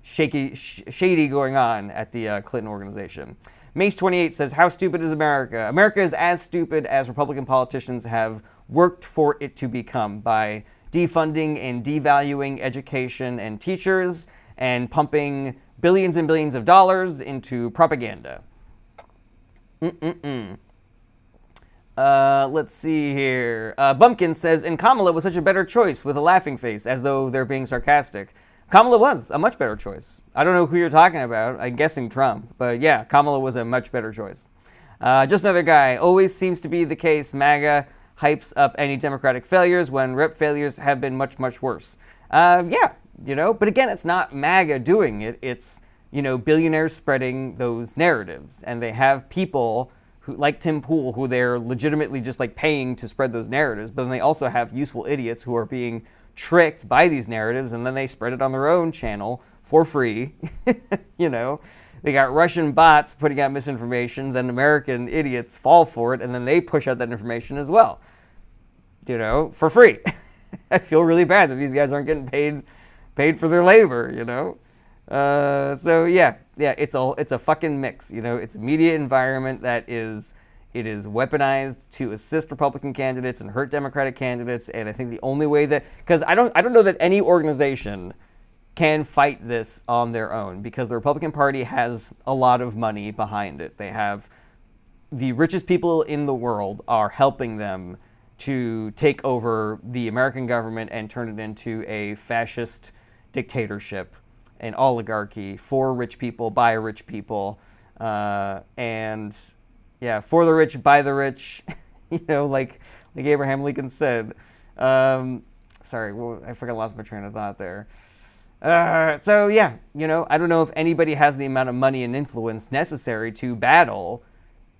shady going on at the Clinton organization. Mace28 says, how stupid is America? America is as stupid as Republican politicians have worked for it to become by defunding and devaluing education and teachers and pumping billions and billions of dollars into propaganda. Let's see here. Bumpkin says, and Kamala was such a better choice with a laughing face, as though they're being sarcastic. Kamala was a much better choice. I don't know who you're talking about. I'm guessing Trump. But yeah, Kamala was a much better choice. Just another guy. Always seems to be the case. MAGA hypes up any Democratic failures when rep failures have been much, much worse. Yeah, but again, it's not MAGA doing it. It's, billionaires spreading those narratives. And they have people who, like Tim Pool, who they're legitimately just like paying to spread those narratives. But then they also have useful idiots who are being tricked by these narratives, and then they spread it on their own channel for free. They got Russian bots putting out misinformation, then American idiots fall for it, and then they push out that information as well, for free. I feel really bad that these guys aren't getting paid for their labor, So yeah, it's a fucking mix, It's a media environment that is weaponized to assist Republican candidates and hurt Democratic candidates. And I think the only way because I don't know that any organization can fight this on their own, because the Republican Party has a lot of money behind it. They have the richest people in the world are helping them to take over the American government and turn it into a fascist dictatorship, an oligarchy for rich people, by rich people, and yeah, for the rich, by the rich, like Abraham Lincoln said. Sorry, I forgot, lost my train of thought there. So yeah, I don't know if anybody has the amount of money and influence necessary to battle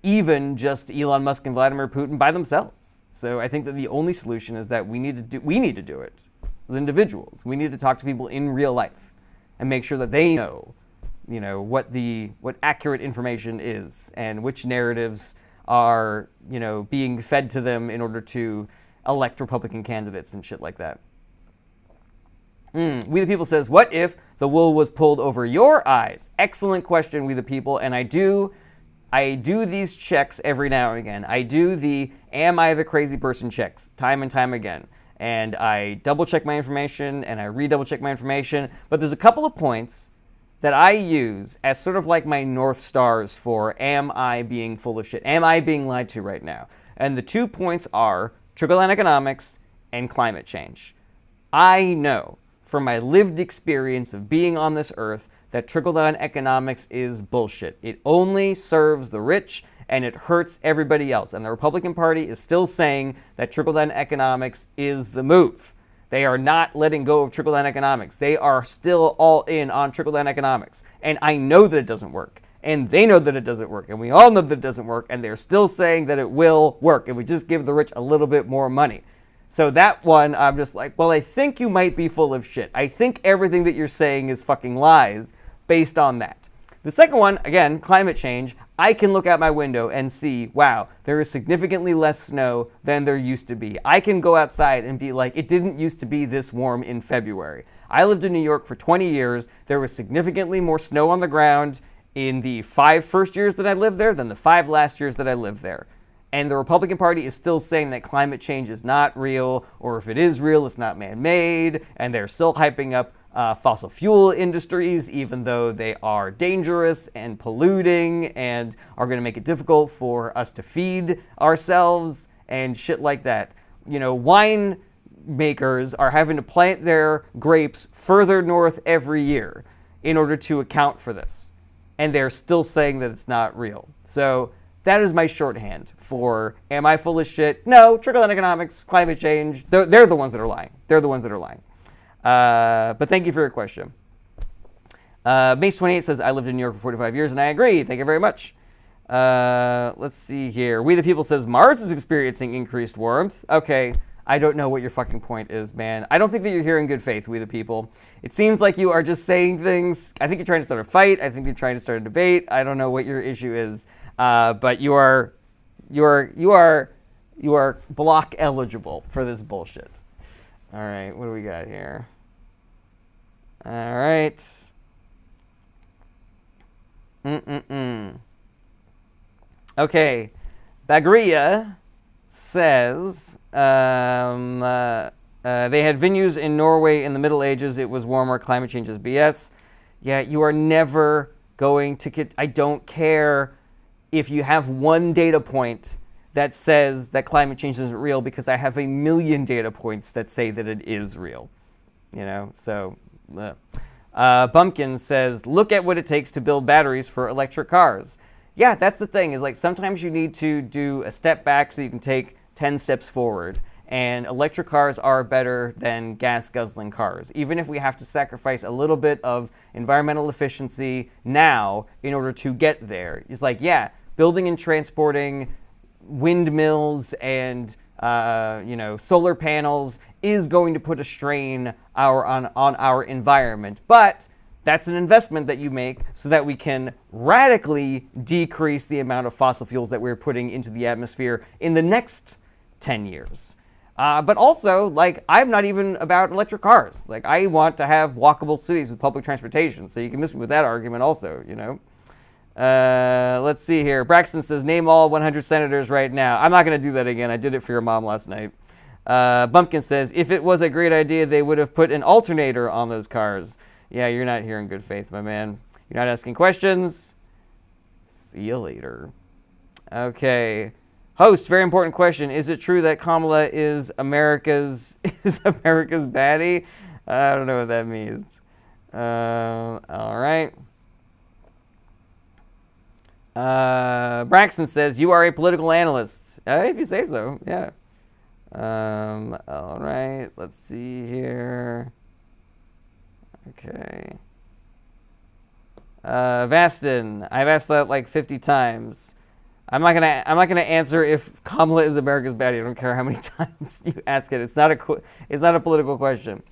even just Elon Musk and Vladimir Putin by themselves. So I think that the only solution is that we need to do it as individuals. We need to talk to people in real life and make sure that they know what accurate information is and which narratives are, being fed to them in order to elect Republican candidates and shit like that. We the People says, what if the wool was pulled over your eyes? Excellent question, We the People. And I do these checks every now and again. I do the am I the crazy person checks time and time again. And I double check my information and I redouble check my information. But there's a couple of points that I use as sort of like my North Stars for am I being full of shit? Am I being lied to right now? And the 2 points are trickle-down economics and climate change. I know from my lived experience of being on this earth that trickle-down economics is bullshit. It only serves the rich and it hurts everybody else. And the Republican Party is still saying that trickle-down economics is the move. They are not letting go of trickle-down economics. They are still all in on trickle-down economics. And I know that it doesn't work. And they know that it doesn't work. And we all know that it doesn't work. And they're still saying that it will work. And we just give the rich a little bit more money. So that one, I'm just like, well, I think you might be full of shit. I think everything that you're saying is fucking lies based on that. The second one, again, climate change. I can look out my window and see, wow, there is significantly less snow than there used to be. I can go outside and be like, it didn't used to be this warm in February. I lived in New York for 20 years. There was significantly more snow on the ground in the 5 first years that I lived there than the 5 last years that I lived there. And the Republican Party is still saying that climate change is not real, or if it is real, it's not man-made, and they're still hyping up fossil fuel industries, even though they are dangerous and polluting and are going to make it difficult for us to feed ourselves and shit like that. Wine makers are having to plant their grapes further north every year in order to account for this. And they're still saying that it's not real. So that is my shorthand for, am I full of shit? No, trickle-down economics, climate change, they're the ones that are lying. They're the ones that are lying. But thank you for your question. Mace28 says, I lived in New York for 45 years, and I agree. Thank you very much. Let's see here. We the People says, Mars is experiencing increased warmth. Okay, I don't know what your fucking point is, man. I don't think that you're here in good faith, We the People. It seems like you are just saying things. I think you're trying to start a fight. I think you're trying to start a debate. I don't know what your issue is. But you're you are block eligible for this bullshit. All right, what do we got here? All right. Okay, Bagria says they had venues in Norway in the Middle Ages. It was warmer. Climate change is BS. Yeah, you are never going to get. I don't care if you have one data point that says that climate change isn't real, because I have a million data points that say that it is real. You know, so. Bumpkin says, look at what it takes to build batteries for electric cars. Yeah, that's the thing, is like sometimes you need to do a step back so you can take 10 steps forward. And electric cars are better than gas guzzling cars, even if we have to sacrifice a little bit of environmental efficiency now in order to get there. It's like, yeah, building and transporting windmills and solar panels is going to put a strain on our environment. But that's an investment that you make so that we can radically decrease the amount of fossil fuels that we're putting into the atmosphere in the next 10 years. But also, like, I'm not even about electric cars. Like, I want to have walkable cities with public transportation, so you can miss me with that argument also, you know. Let's see here. Braxton says, name all 100 senators right now. I'm not going to do that again. I did it for your mom last night. Bumpkin says, if it was a great idea, they would have put an alternator on those cars. Yeah, you're not here in good faith, my man. You're not asking questions. See you later. Okay. Host, very important question. Is it true that Kamala is America's baddie? I don't know what that means. All right. Braxton says, you are a political analyst. If you say so, yeah. All right, let's see here. Okay. Vastin, I've asked that like 50 times. I'm not gonna answer if Kamala is America's baddie. I don't care how many times you ask it. It's not a political question.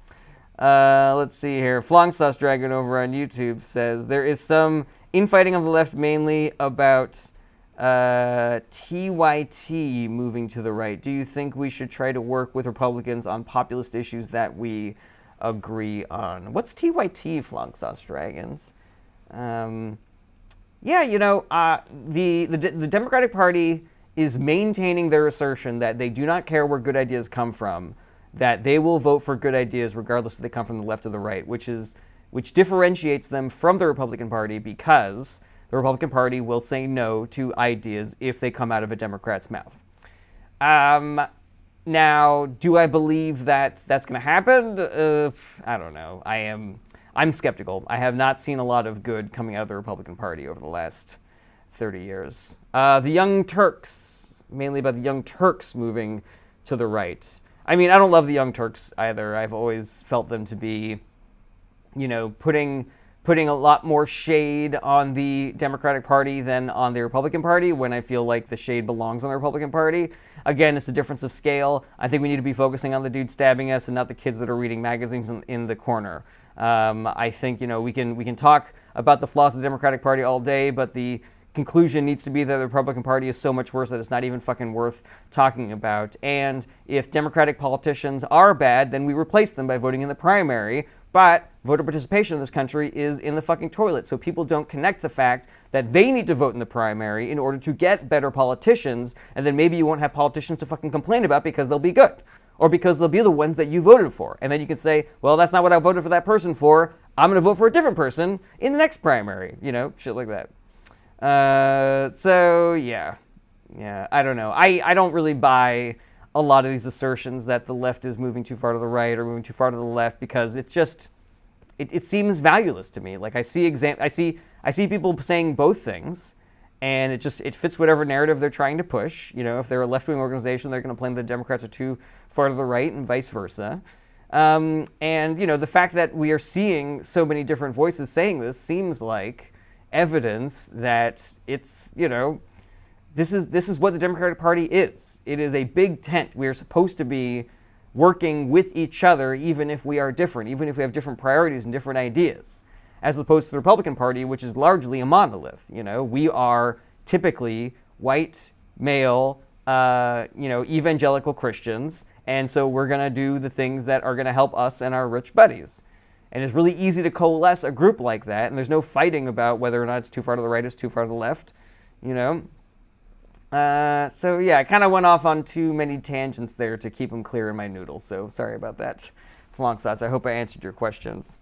Let's see here. Flong Sauce Dragon over on YouTube says there is some infighting on the left, mainly about TYT moving to the right. Do you think we should try to work with Republicans on populist issues that we agree on? What's TYT, Flong Sauce Dragons? Yeah, you know, the Democratic Party is maintaining their assertion that they do not care where good ideas come from, that they will vote for good ideas regardless if they come from the left or the right, which differentiates them from the Republican Party, because the Republican Party will say no to ideas if they come out of a Democrat's mouth. Now, do I believe that that's going to happen? I don't know. I'm skeptical. I have not seen a lot of good coming out of the Republican Party over the last 30 years. The Young Turks, mainly about the Young Turks moving to the right. I mean, I don't love the Young Turks either. I've always felt them to be, you know, putting a lot more shade on the Democratic Party than on the Republican Party, when I feel like the shade belongs on the Republican Party. Again, it's a difference of scale. I think we need to be focusing on the dude stabbing us and not the kids that are reading magazines in the corner. I think, you know, we can talk about the flaws of the Democratic Party all day, but the conclusion needs to be that the Republican Party is so much worse that it's not even fucking worth talking about. And if Democratic politicians are bad, then we replace them by voting in the primary. But voter participation in this country is in the fucking toilet. So people don't connect the fact that they need to vote in the primary in order to get better politicians, and then maybe you won't have politicians to fucking complain about because they'll be good, or because they'll be the ones that you voted for. And then you can say, well, that's not what I voted for that person for. I'm going to vote for a different person in the next primary. You know, shit like that. So, yeah, I don't know. I don't really buy a lot of these assertions that the left is moving too far to the right or moving too far to the left, because it's just, it seems valueless to me. Like I see people saying both things, and it fits whatever narrative they're trying to push. You know, if they're a left-wing organization, they're going to claim the Democrats are too far to the right, and vice versa. And you know, the fact that we are seeing so many different voices saying this seems like evidence that it's, you know, this is what the Democratic Party is. It is a big tent. We are supposed to be working with each other, even if we are different, even if we have different priorities and different ideas, as opposed to the Republican Party, which is largely a monolith. You know, we are typically white, male, evangelical Christians, and so we're going to do the things that are going to help us and our rich buddies. And it's really easy to coalesce a group like that, and there's no fighting about whether or not it's too far to the right, it's too far to the left, So yeah, I kind of went off on too many tangents there to keep them clear in my noodle, so sorry about that. Long thoughts. I hope I answered your questions.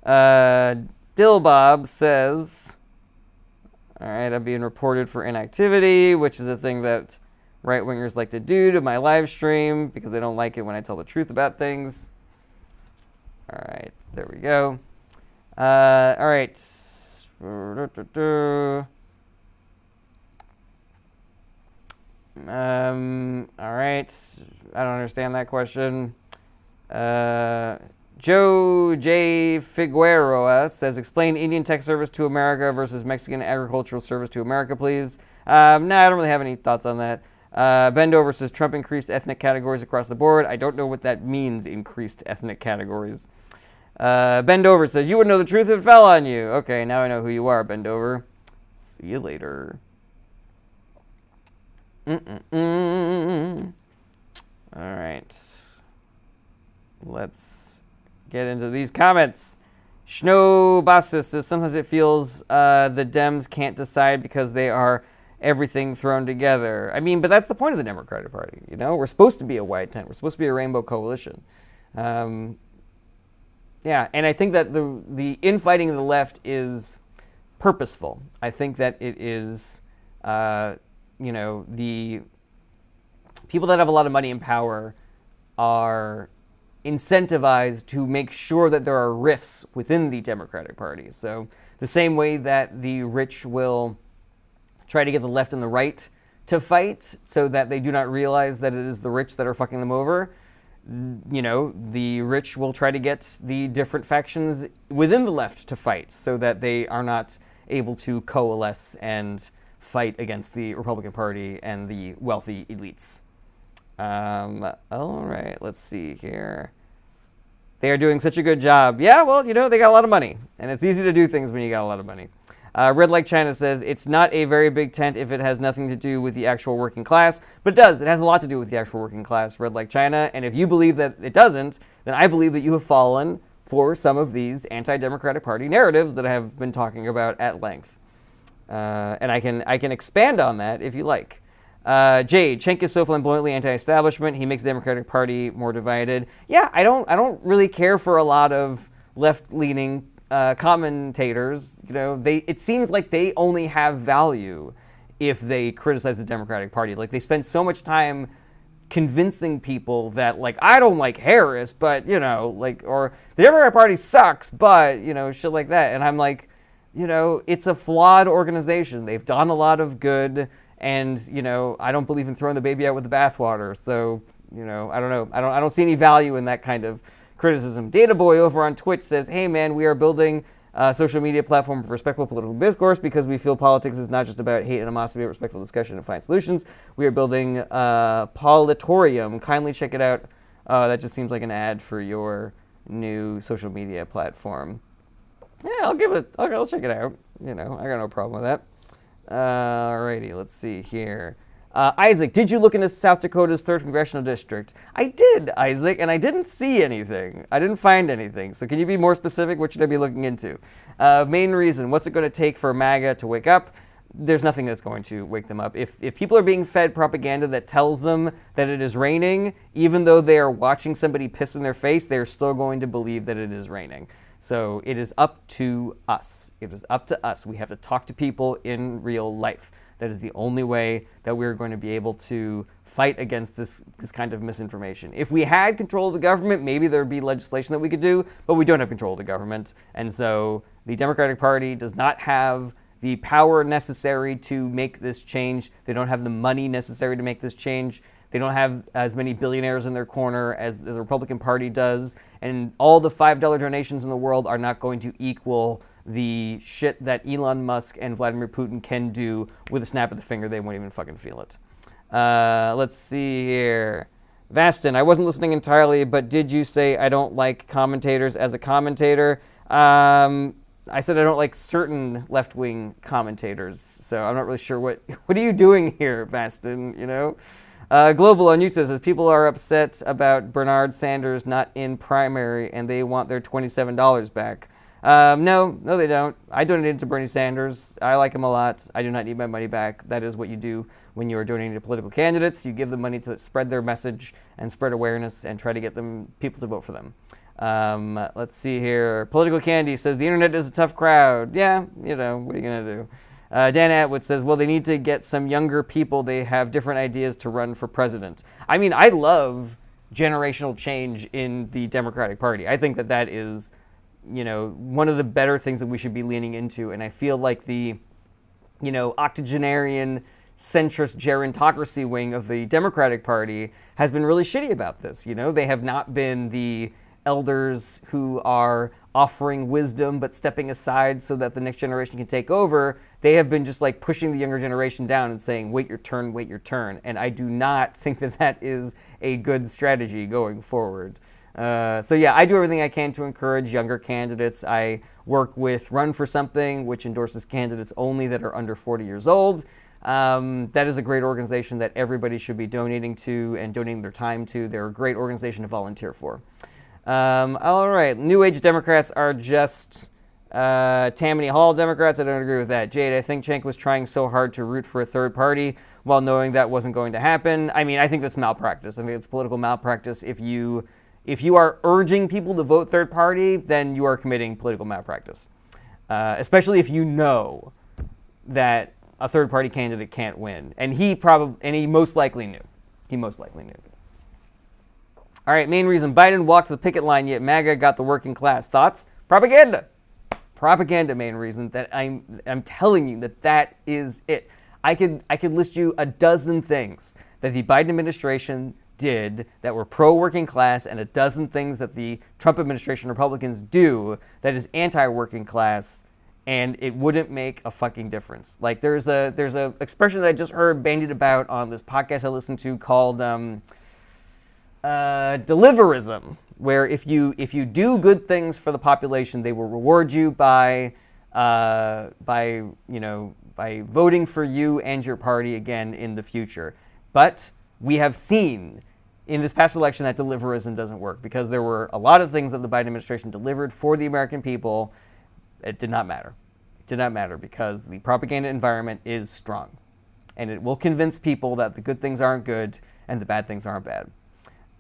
Dillbob says, all right, I'm being reported for inactivity, which is a thing that right-wingers like to do to my live stream because they don't like it when I tell the truth about things. All right, there we go. All right. All right. I don't understand that question. Joe J. Figueroa says, explain Indian tech service to America versus Mexican agricultural service to America, please. No, I don't really have any thoughts on that. Bendover says, Trump increased ethnic categories across the board. I don't know what that means, increased ethnic categories. Bendover says, you would know the truth if it fell on you. Okay, now I know who you are, Bendover. See you later. All right. Let's get into these comments. Schnowbasis says, sometimes it feels the Dems can't decide because they are everything thrown together. I mean, but that's the point of the Democratic Party. We're supposed to be a white tent. We're supposed to be a rainbow coalition. Yeah, and I think that the infighting of the left is purposeful. I think that it is, the people that have a lot of money and power are incentivized to make sure that there are rifts within the Democratic Party. So the same way that the rich will try to get the left and the right to fight so that they do not realize that it is the rich that are fucking them over, the rich will try to get the different factions within the left to fight so that they are not able to coalesce and fight against the Republican Party and the wealthy elites. All right, let's see here. They are doing such a good job. Yeah, well, they got a lot of money, and it's easy to do things when you got a lot of money. Red Like China says, it's not a very big tent if it has nothing to do with the actual working class, but it does. It has a lot to do with the actual working class, Red Like China, and if you believe that it doesn't, then I believe that you have fallen for some of these anti-Democratic Party narratives that I have been talking about at length. And I can expand on that if you like. Jade, Cenk is so flamboyantly anti-establishment. He makes the Democratic Party more divided. Yeah, I don't really care for a lot of left-leaning commentators. It seems like they only have value if they criticize the Democratic Party. Like, they spend so much time convincing people that, like, I don't like Harris, but, or the Democratic Party sucks, but, shit like that. And I'm like, it's a flawed organization. They've done a lot of good, and, I don't believe in throwing the baby out with the bathwater. So, I don't know. I don't see any value in that kind of criticism. Data Boy over on Twitch says, hey man, we are building a social media platform for respectful political discourse because we feel politics is not just about hate and animosity, but respectful discussion and find solutions. We are building Politorium. Kindly check it out. That just seems like an ad for your new social media platform. Yeah, I'll check it out. I got no problem with that. Alrighty, let's see here. Isaac, did you look into South Dakota's 3rd Congressional District? I did, Isaac, and I didn't see anything. I didn't find anything. So can you be more specific? What should I be looking into? Main reason, what's it going to take for MAGA to wake up? There's nothing that's going to wake them up. If people are being fed propaganda that tells them that it is raining, even though they are watching somebody piss in their face, they're still going to believe that it is raining. So it is up to us. It is up to us. We have to talk to people in real life. That is the only way that we're going to be able to fight against this kind of misinformation. If we had control of the government, maybe there would be legislation that we could do, but we don't have control of the government. And so the Democratic Party does not have the power necessary to make this change. They don't have the money necessary to make this change. They don't have as many billionaires in their corner as the Republican Party does. And all the $5 donations in the world are not going to equal the shit that Elon Musk and Vladimir Putin can do with a snap of the finger. They won't even fucking feel it. Let's see here. Vastin, I wasn't listening entirely, but did you say I don't like commentators as a commentator? I said I don't like certain left-wing commentators, so I'm not really sure what are you doing here, Baston, you know? Global on YouTube says people are upset about Bernard Sanders not in primary and they want their $27 back. No, they don't. I donated to Bernie Sanders. I like him a lot. I do not need my money back. That is what you do when you are donating to political candidates. You give them money to spread their message and spread awareness and try to get people to vote for them. Let's see here. Political Candy says the internet is a tough crowd. Yeah, you know, what are you going to do? Dan Atwood says, well, they need to get some younger people. They have different ideas to run for president. I mean, I love generational change in the Democratic Party. I think that is, you know, one of the better things that we should be leaning into. And I feel like the, you know, octogenarian centrist gerontocracy wing of the Democratic Party has been really shitty about this. You know, they have not been the elders who are offering wisdom but stepping aside so that the next generation can take over. They have been just like pushing the younger generation down and saying, wait your turn, wait your turn. And I do not think that is a good strategy going forward. So yeah, I do everything I can to encourage younger candidates. I work with Run for Something, which endorses candidates only that are under 40 years old. That is a great organization that everybody should be donating to and donating their time to. They're a great organization to volunteer for. All right, New Age Democrats are just Tammany Hall Democrats. I don't agree with that. Jade, I think Cenk was trying so hard to root for a third party while knowing that wasn't going to happen. I mean, I think that's malpractice. I think it's political malpractice. If you are urging people to vote third party, then you are committing political malpractice, especially if you know that a third party candidate can't win. And he most likely knew. He most likely knew. All right, main reason Biden walked the picket line, yet MAGA got the working class. Thoughts? Propaganda. Propaganda, main reason. That I'm telling you that is it. I could list you a dozen things that the Biden administration did that were pro-working class, and a dozen things that the Trump administration Republicans do that is anti-working class, and it wouldn't make a fucking difference. Like there's a expression that I just heard bandied about on this podcast I listened to called deliverism, where if you do good things for the population, they will reward you by voting for you and your party again in the future. But we have seen in this past election that deliverism doesn't work, because there were a lot of things that the Biden administration delivered for the American people. It did not matter. It did not matter because the propaganda environment is strong, and it will convince people that the good things aren't good and the bad things aren't bad.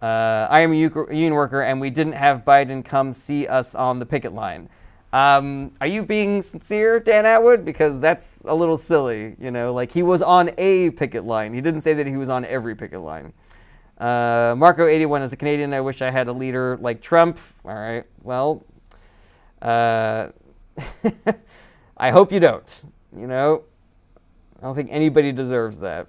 I am a union worker, and we didn't have Biden come see us on the picket line. Are you being sincere, Dan Atwood? Because that's a little silly, you know, like he was on a picket line. He didn't say that he was on every picket line. Marco81, as a Canadian, I wish I had a leader like Trump. All right, well, I hope you don't, you know. I don't think anybody deserves that.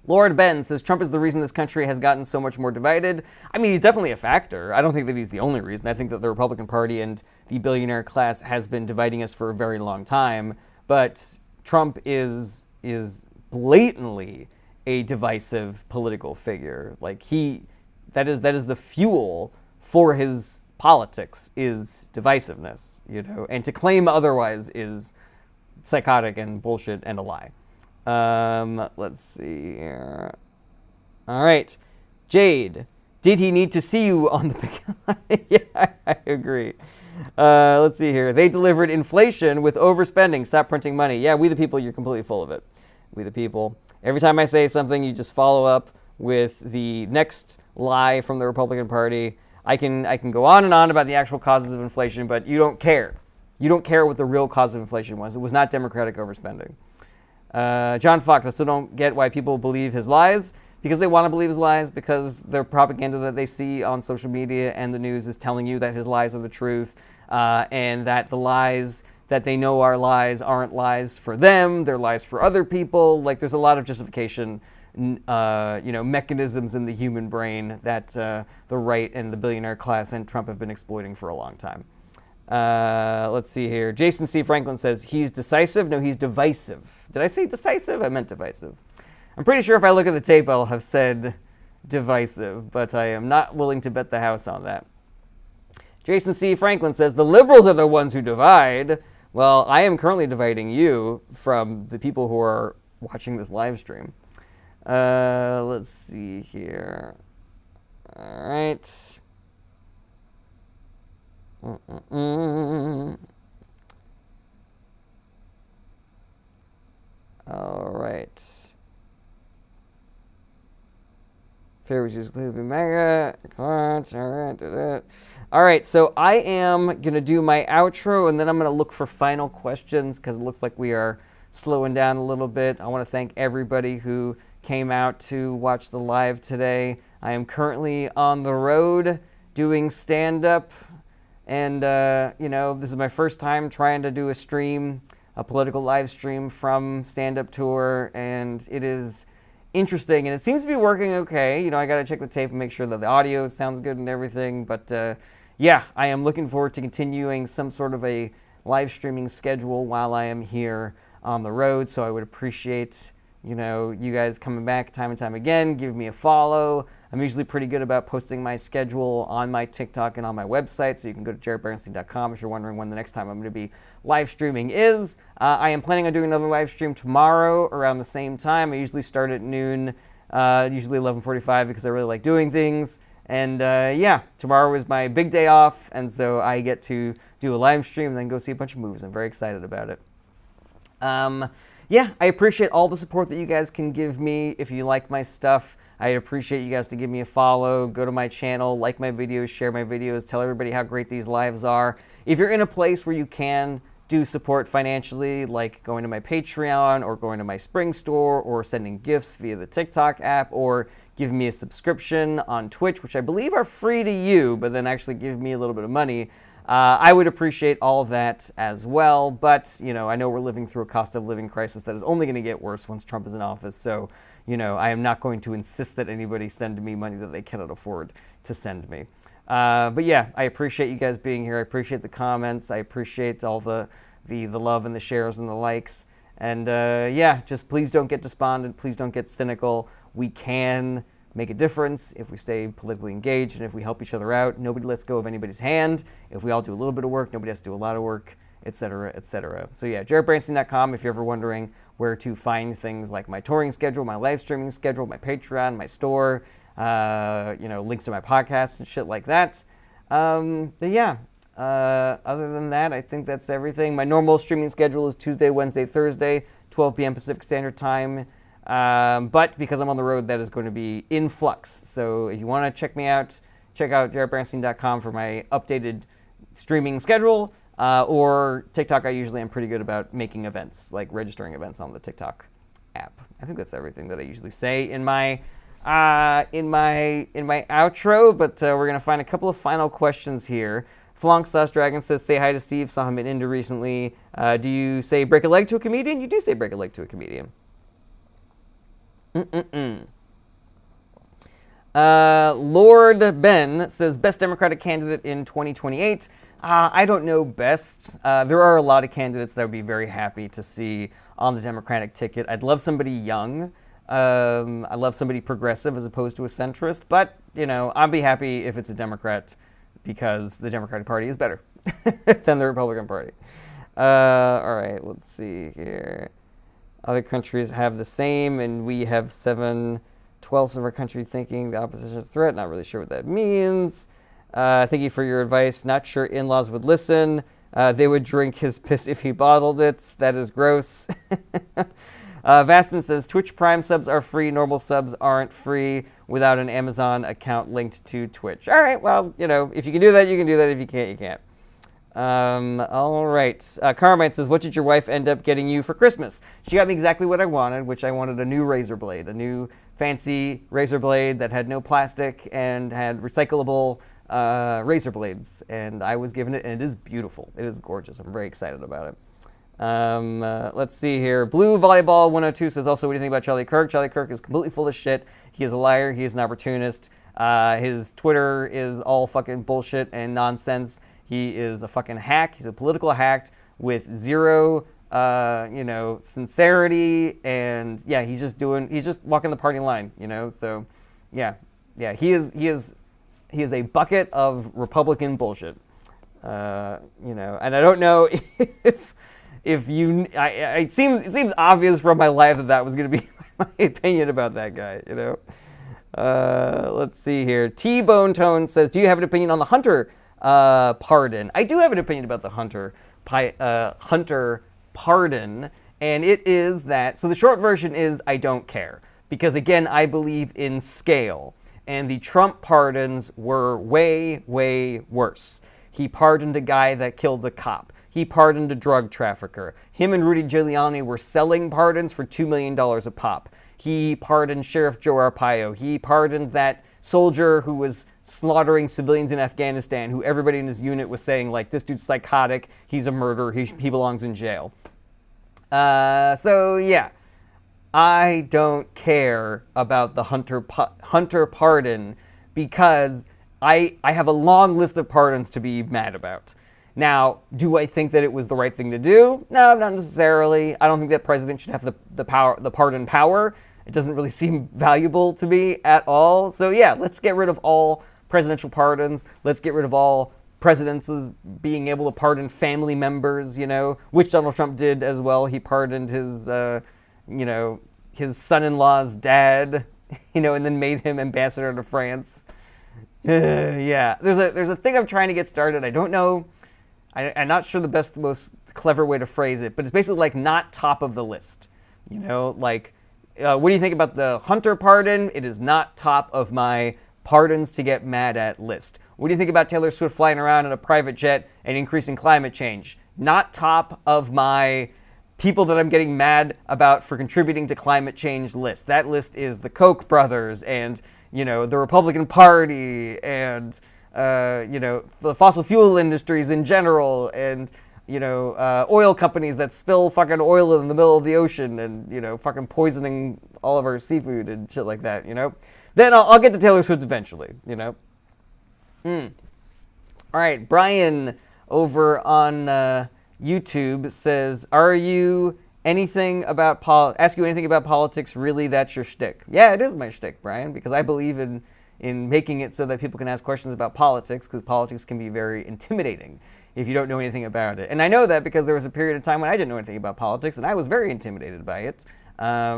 Lord Ben says Trump is the reason this country has gotten so much more divided. I mean, he's definitely a factor. I don't think that he's the only reason. I think that the Republican Party and the billionaire class has been dividing us for a very long time. But Trump is blatantly a divisive political figure. Like that is the fuel for his politics, is divisiveness, you know. And to claim otherwise is psychotic and bullshit and a lie. Let's see here. All right. Jade, did he need to see you on the picket line? Yeah, I agree. Let's see here. They delivered inflation with overspending. Stop printing money. Yeah, we the people, you're completely full of it. We the people. Every time I say something, you just follow up with the next lie from the Republican Party. I can go on and on about the actual causes of inflation, but you don't care. You don't care what the real cause of inflation was. It was not democratic overspending. John Fox, I still don't get why people believe his lies, because they want to believe his lies, because their propaganda that they see on social media and the news is telling you that his lies are the truth, and that the lies that they know are lies aren't lies for them, they're lies for other people. Like, there's a lot of justification mechanisms in the human brain that the right and the billionaire class and Trump have been exploiting for a long time. Let's see here. Jason C. Franklin says, he's decisive? No, he's divisive. Did I say decisive? I meant divisive. I'm pretty sure if I look at the tape, I'll have said divisive, but I am not willing to bet the house on that. Jason C. Franklin says, the liberals are the ones who divide. Well, I am currently dividing you from the people who are watching this live stream. Let's see here. All right. All right. Fair was just mega. All right, so I am going to do my outro, and then I'm going to look for final questions because it looks like we are slowing down a little bit. I want to thank everybody who came out to watch the live today. I am currently on the road doing stand-up, and, this is my first time trying to do a political live stream from stand-up tour, and it is interesting, and it seems to be working okay. I got to check the tape and make sure that the audio sounds good and everything, but I am looking forward to continuing some sort of a live streaming schedule while I am here on the road, so I would appreciate, you guys coming back time and time again, give me a follow. I'm usually pretty good about posting my schedule on my TikTok and on my website, so you can go to jaredbernstein.com if you're wondering when the next time I'm going to be live streaming is. I am planning on doing another live stream tomorrow around the same time. I usually start at noon, usually 11:45 because I really like doing things. And tomorrow is my big day off, and so I get to do a live stream and then go see a bunch of movies. I'm very excited about it. I appreciate all the support that you guys can give me. If you like my stuff, I'd appreciate you guys to give me a follow, go to my channel, like my videos, share my videos, tell everybody how great these lives are. If you're in a place where you can do support financially, like going to my Patreon or going to my Spring Store or sending gifts via the TikTok app or giving me a subscription on Twitch, which I believe are free to you, but then actually give me a little bit of money, I would appreciate all of that as well. But, I know we're living through a cost of living crisis that is only going to get worse once Trump is in office. So, I am not going to insist that anybody send me money that they cannot afford to send me. I appreciate you guys being here. I appreciate the comments. I appreciate all the love and the shares and the likes. And just please don't get despondent. Please don't get cynical. We can make a difference if we stay politically engaged and if we help each other out. Nobody lets go of anybody's hand. If we all do a little bit of work, nobody has to do a lot of work, etc., etc. So jaredbernstein.com if you're ever wondering where to find things like my touring schedule, my live streaming schedule, my Patreon, my store, links to my podcasts and shit like that. Other than that, I think that's everything. My normal streaming schedule is Tuesday, Wednesday, Thursday, 12 p.m. Pacific Standard Time. But because I'm on the road, that is going to be in flux. So if you want to check me out, check out jaredbernstein.com for my updated streaming schedule. Or TikTok, I usually am pretty good about making events, like registering events on the TikTok app. I think that's everything that I usually say in my outro. But we're gonna find a couple of final questions here. Flonk Dragon says, say hi to Steve. Saw him in India recently. Do you say break a leg to a comedian? You do say break a leg to a comedian. Lord Ben says, best Democratic candidate in 2028. I don't know best. There are a lot of candidates that I would be very happy to see on the Democratic ticket. I'd love somebody young. I love somebody progressive as opposed to a centrist. But, I'd be happy if it's a Democrat because the Democratic Party is better than the Republican Party. All right, let's see here. Other countries have the same, and we have 7/12 of our country thinking the opposition is a threat. Not really sure what that means. Thank you for your advice. Not sure in-laws would listen. They would drink his piss if he bottled it. That is gross. Vastin says, Twitch Prime subs are free. Normal subs aren't free without an Amazon account linked to Twitch. All right, well, if you can do that, you can do that. If you can't, you can't. All right. Carmine says, what did your wife end up getting you for Christmas? She got me exactly what I wanted, which I wanted a new razor blade, a new fancy razor blade that had no plastic and had recyclable razor blades. And I was given it, and it is beautiful. It is gorgeous. I'm very excited about it. Let's see here. Blue Volleyball 102 says, also, what do you think about Charlie Kirk? Charlie Kirk is completely full of shit. He is a liar. He is an opportunist. His Twitter is all fucking bullshit and nonsense. He is a fucking hack. He's a political hack with zero, sincerity. And yeah, he's just walking the party line, So yeah, he is a bucket of Republican bullshit. And I don't know if you, it seems obvious from my life that was going to be my opinion about that guy, Let's see here. T-Bone Tone says, do you have an opinion on the Hunter pardon? I do have an opinion about the Hunter pardon, and it is that, so the short version is I don't care. Because again, I believe in scale. And the Trump pardons were way, way worse. He pardoned a guy that killed a cop. He pardoned a drug trafficker. Him and Rudy Giuliani were selling pardons for $2 million a pop. He pardoned Sheriff Joe Arpaio. He pardoned that soldier who was slaughtering civilians in Afghanistan, who everybody in his unit was saying, like, this dude's psychotic, he's a murderer, he belongs in jail. So, yeah. I don't care about the Hunter pardon because I have a long list of pardons to be mad about. Now, do I think that it was the right thing to do? No, not necessarily. I don't think that president should have the pardon power. It doesn't really seem valuable to me at all. So yeah, let's get rid of all presidential pardons. Let's get rid of all presidents being able to pardon family members, which Donald Trump did as well. He pardoned his his son-in-law's dad, and then made him ambassador to France. Yeah, there's a thing I'm trying to get started. I don't know. I'm not sure the most clever way to phrase it, but it's basically like not top of the list. What do you think about the Hunter pardon? It is not top of my pardons to get mad at list. What do you think about Taylor Swift flying around in a private jet and increasing climate change? Not top of my people that I'm getting mad about for contributing to climate change list. That list is the Koch brothers and, the Republican Party and, the fossil fuel industries in general and, oil companies that spill fucking oil in the middle of the ocean and, fucking poisoning all of our seafood and shit like that, Then I'll get to Taylor Swift eventually, All right, Brian over on YouTube says, ask you anything about politics, really that's your shtick? Yeah, it is my shtick, Brian, because I believe in making it so that people can ask questions about politics, because politics can be very intimidating if you don't know anything about it. And I know that because there was a period of time when I didn't know anything about politics, and I was very intimidated by it. I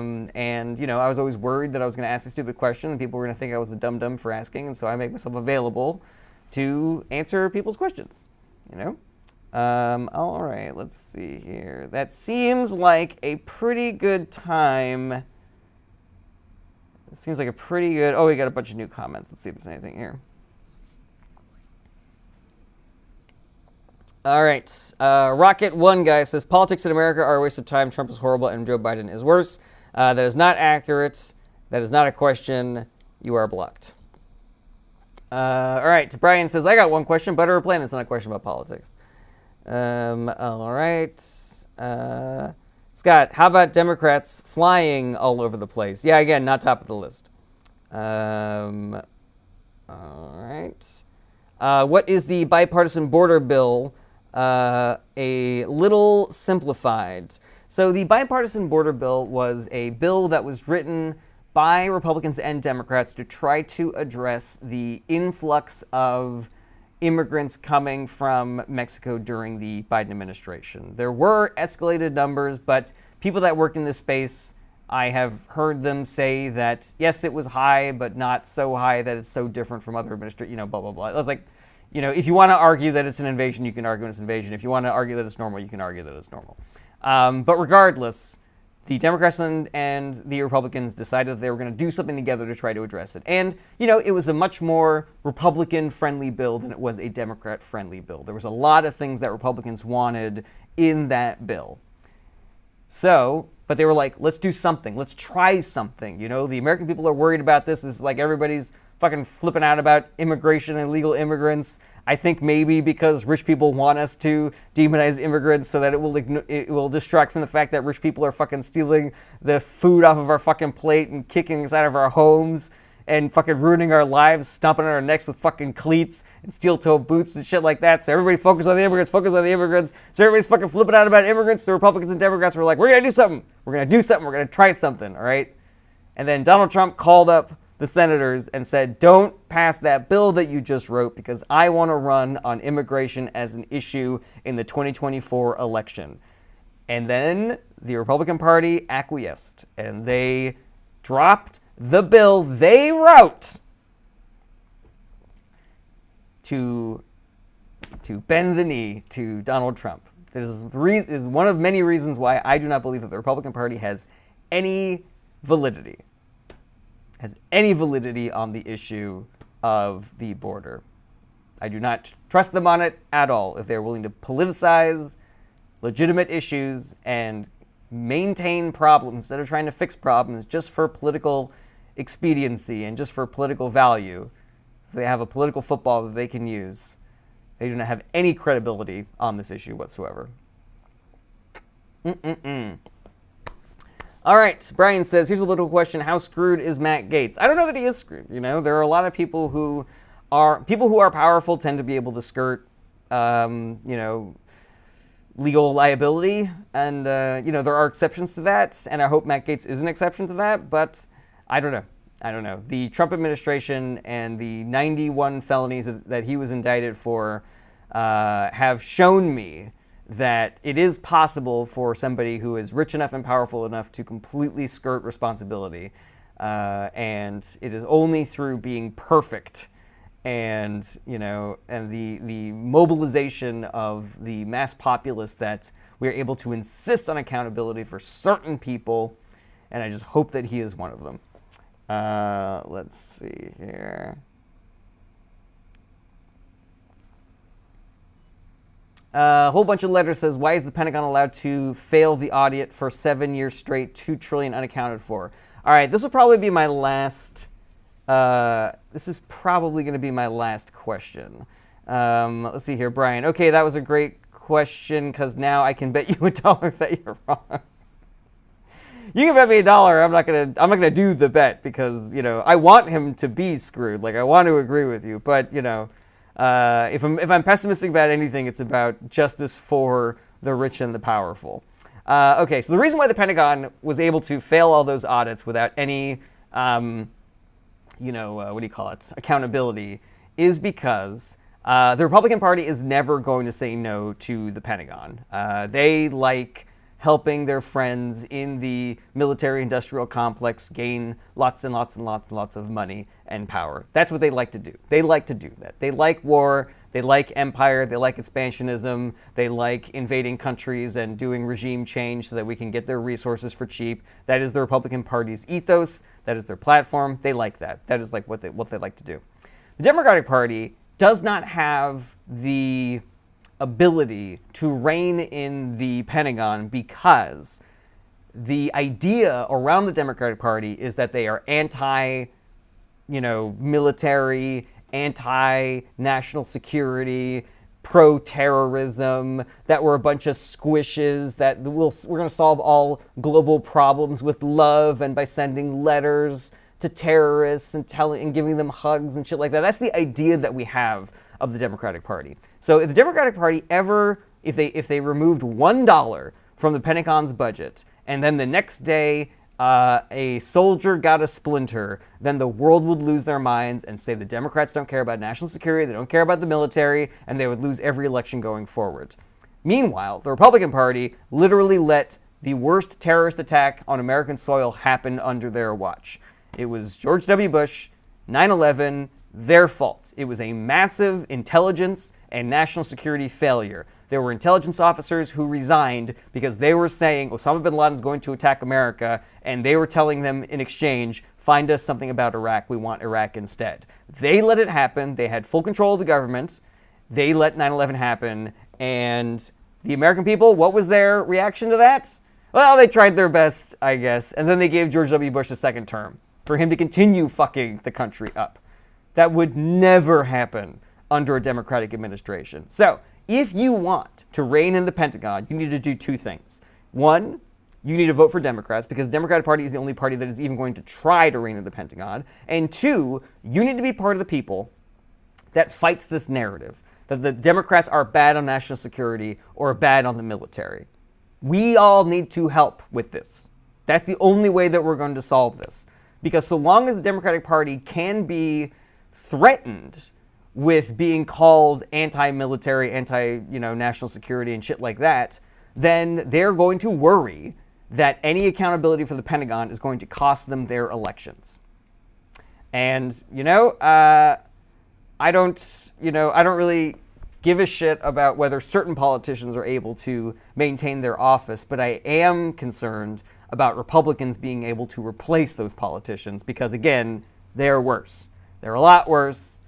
was always worried that I was going to ask a stupid question, and people were going to think I was a dum-dum for asking, and so I make myself available to answer people's questions, All right, let's see here. That seems like a pretty good time. It seems like a pretty good... Oh, we got a bunch of new comments. Let's see if there's anything here. All right. Rocket One guy says, politics in America are a waste of time. Trump is horrible and Joe Biden is worse. That is not accurate. That is not a question. You are blocked. All right. Brian says, I got one question. Butter or plain? It's not a question about politics. All right. Scott, how about Democrats flying all over the place? Yeah, again, not top of the list. All right. What is the bipartisan border bill? A little simplified. So the bipartisan border bill was a bill that was written by Republicans and Democrats to try to address the influx of immigrants coming from Mexico during the Biden administration. There were escalated numbers, but people that worked in this space, I have heard them say that, yes, it was high, but not so high that it's so different from other administrations, blah, blah, blah. It was like, if you want to argue that it's an invasion, you can argue it's an invasion. If you want to argue that it's normal, you can argue that it's normal. But regardless, the Democrats and the Republicans decided that they were going to do something together to try to address it. And, it was a much more Republican-friendly bill than it was a Democrat-friendly bill. There was a lot of things that Republicans wanted in that bill. So, but they were like, let's do something. Let's try something. The American people are worried about this. It's like everybody's fucking flipping out about immigration and illegal immigrants. I think maybe because rich people want us to demonize immigrants so that it will distract from the fact that rich people are fucking stealing the food off of our fucking plate and kicking us out of our homes and fucking ruining our lives, stomping on our necks with fucking cleats and steel-toe boots and shit like that. So everybody focus on the immigrants. So everybody's fucking flipping out about immigrants. The Republicans and Democrats were like, we're going to do something. We're going to try something, all right? And then Donald Trump called up the senators and said, don't pass that bill that you just wrote because I want to run on immigration as an issue in the 2024 election. And then the Republican Party acquiesced and they dropped the bill they wrote to bend the knee to Donald Trump. This is one of many reasons why I do not believe that the Republican Party has any validity on the issue of the border. I do not trust them on it at all. If they're willing to politicize legitimate issues and maintain problems instead of trying to fix problems just for political expediency and just for political value, if they have a political football that they can use, they do not have any credibility on this issue whatsoever. All right, Brian says, here's a little question. How screwed is Matt Gaetz? I don't know that he is screwed. You know, there are a lot of people who are powerful tend to be able to skirt, legal liability. And, there are exceptions to that. And I hope Matt Gaetz is an exception to that. But I don't know. The Trump administration and the 91 felonies that he was indicted for have shown me that it is possible for somebody who is rich enough and powerful enough to completely skirt responsibility. And it is only through being perfect and the mobilization of the mass populace that we are able to insist on accountability for certain people. And I just hope that he is one of them. Let's see here. A whole bunch of letters says, why is the Pentagon allowed to fail the audit for 7 years straight, $2 trillion unaccounted for? All right, this will probably be my last, this is probably going to be my last question. Let's see here, Brian. Okay, that was a great question because now I can bet you $1 that you're wrong. You can bet me $1. I'm not gonna do the bet because I want him to be screwed. Like I want to agree with you, but if I'm pessimistic about anything, it's about justice for the rich and the powerful. Okay, so the reason why the Pentagon was able to fail all those audits without any, accountability is because the Republican Party is never going to say no to the Pentagon. They like helping their friends in the military-industrial complex gain lots and lots and lots and lots of money and power. That's what they like to do. They like to do that. They like war. They like empire. They like expansionism. They like invading countries and doing regime change so that we can get their resources for cheap. That is the Republican Party's ethos. That is their platform. They like that. That is like what they like to do. The Democratic Party does not have the ability to rein in the Pentagon because the idea around the Democratic Party is that they are anti-military, anti-national security, pro-terrorism, that we're a bunch of squishes, that we're going to solve all global problems with love and by sending letters to terrorists and giving them hugs and shit like that. That's the idea that we have of the Democratic Party. So if the Democratic Party if they removed $1 from the Pentagon's budget and then the next day a soldier got a splinter, then the world would lose their minds and say the Democrats don't care about national security, they don't care about the military, and they would lose every election going forward. Meanwhile, the Republican Party literally let the worst terrorist attack on American soil happen under their watch. It was George W. Bush, 9/11, their fault. It was a massive intelligence and national security failure. There were intelligence officers who resigned because they were saying Osama bin Laden is going to attack America, and they were telling them in exchange, find us something about Iraq. We want Iraq instead. They let it happen. They had full control of the government. They let 9/11 happen. And the American people, what was their reaction to that? Well, they tried their best, I guess. And then they gave George W. Bush a second term for him to continue fucking the country up. That would never happen under a Democratic administration. So if you want to rein in the Pentagon, you need to do two things. One, you need to vote for Democrats because the Democratic Party is the only party that is even going to try to rein in the Pentagon. And two, you need to be part of the people that fights this narrative that the Democrats are bad on national security or bad on the military. We all need to help with this. That's the only way that we're going to solve this. Because so long as the Democratic Party can be threatened with being called anti-military, national security and shit like that, then they're going to worry that any accountability for the Pentagon is going to cost them their elections. And, I don't really give a shit about whether certain politicians are able to maintain their office, but I am concerned about Republicans being able to replace those politicians because, again, they're worse. They're a lot worse.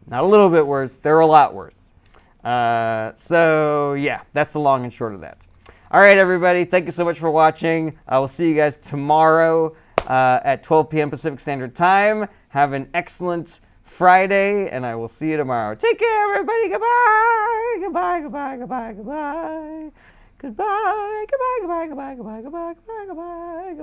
Not a little bit worse. They're a lot worse. So, yeah, that's the long and short of that. All right, everybody. Thank you so much for watching. I will see you guys tomorrow at 12 p.m. Pacific Standard Time. Have an excellent Friday, and I will see you tomorrow. Take care, everybody. Goodbye. Goodbye, goodbye, goodbye, goodbye. Goodbye, goodbye, goodbye, goodbye, goodbye, goodbye, goodbye, goodbye, goodbye.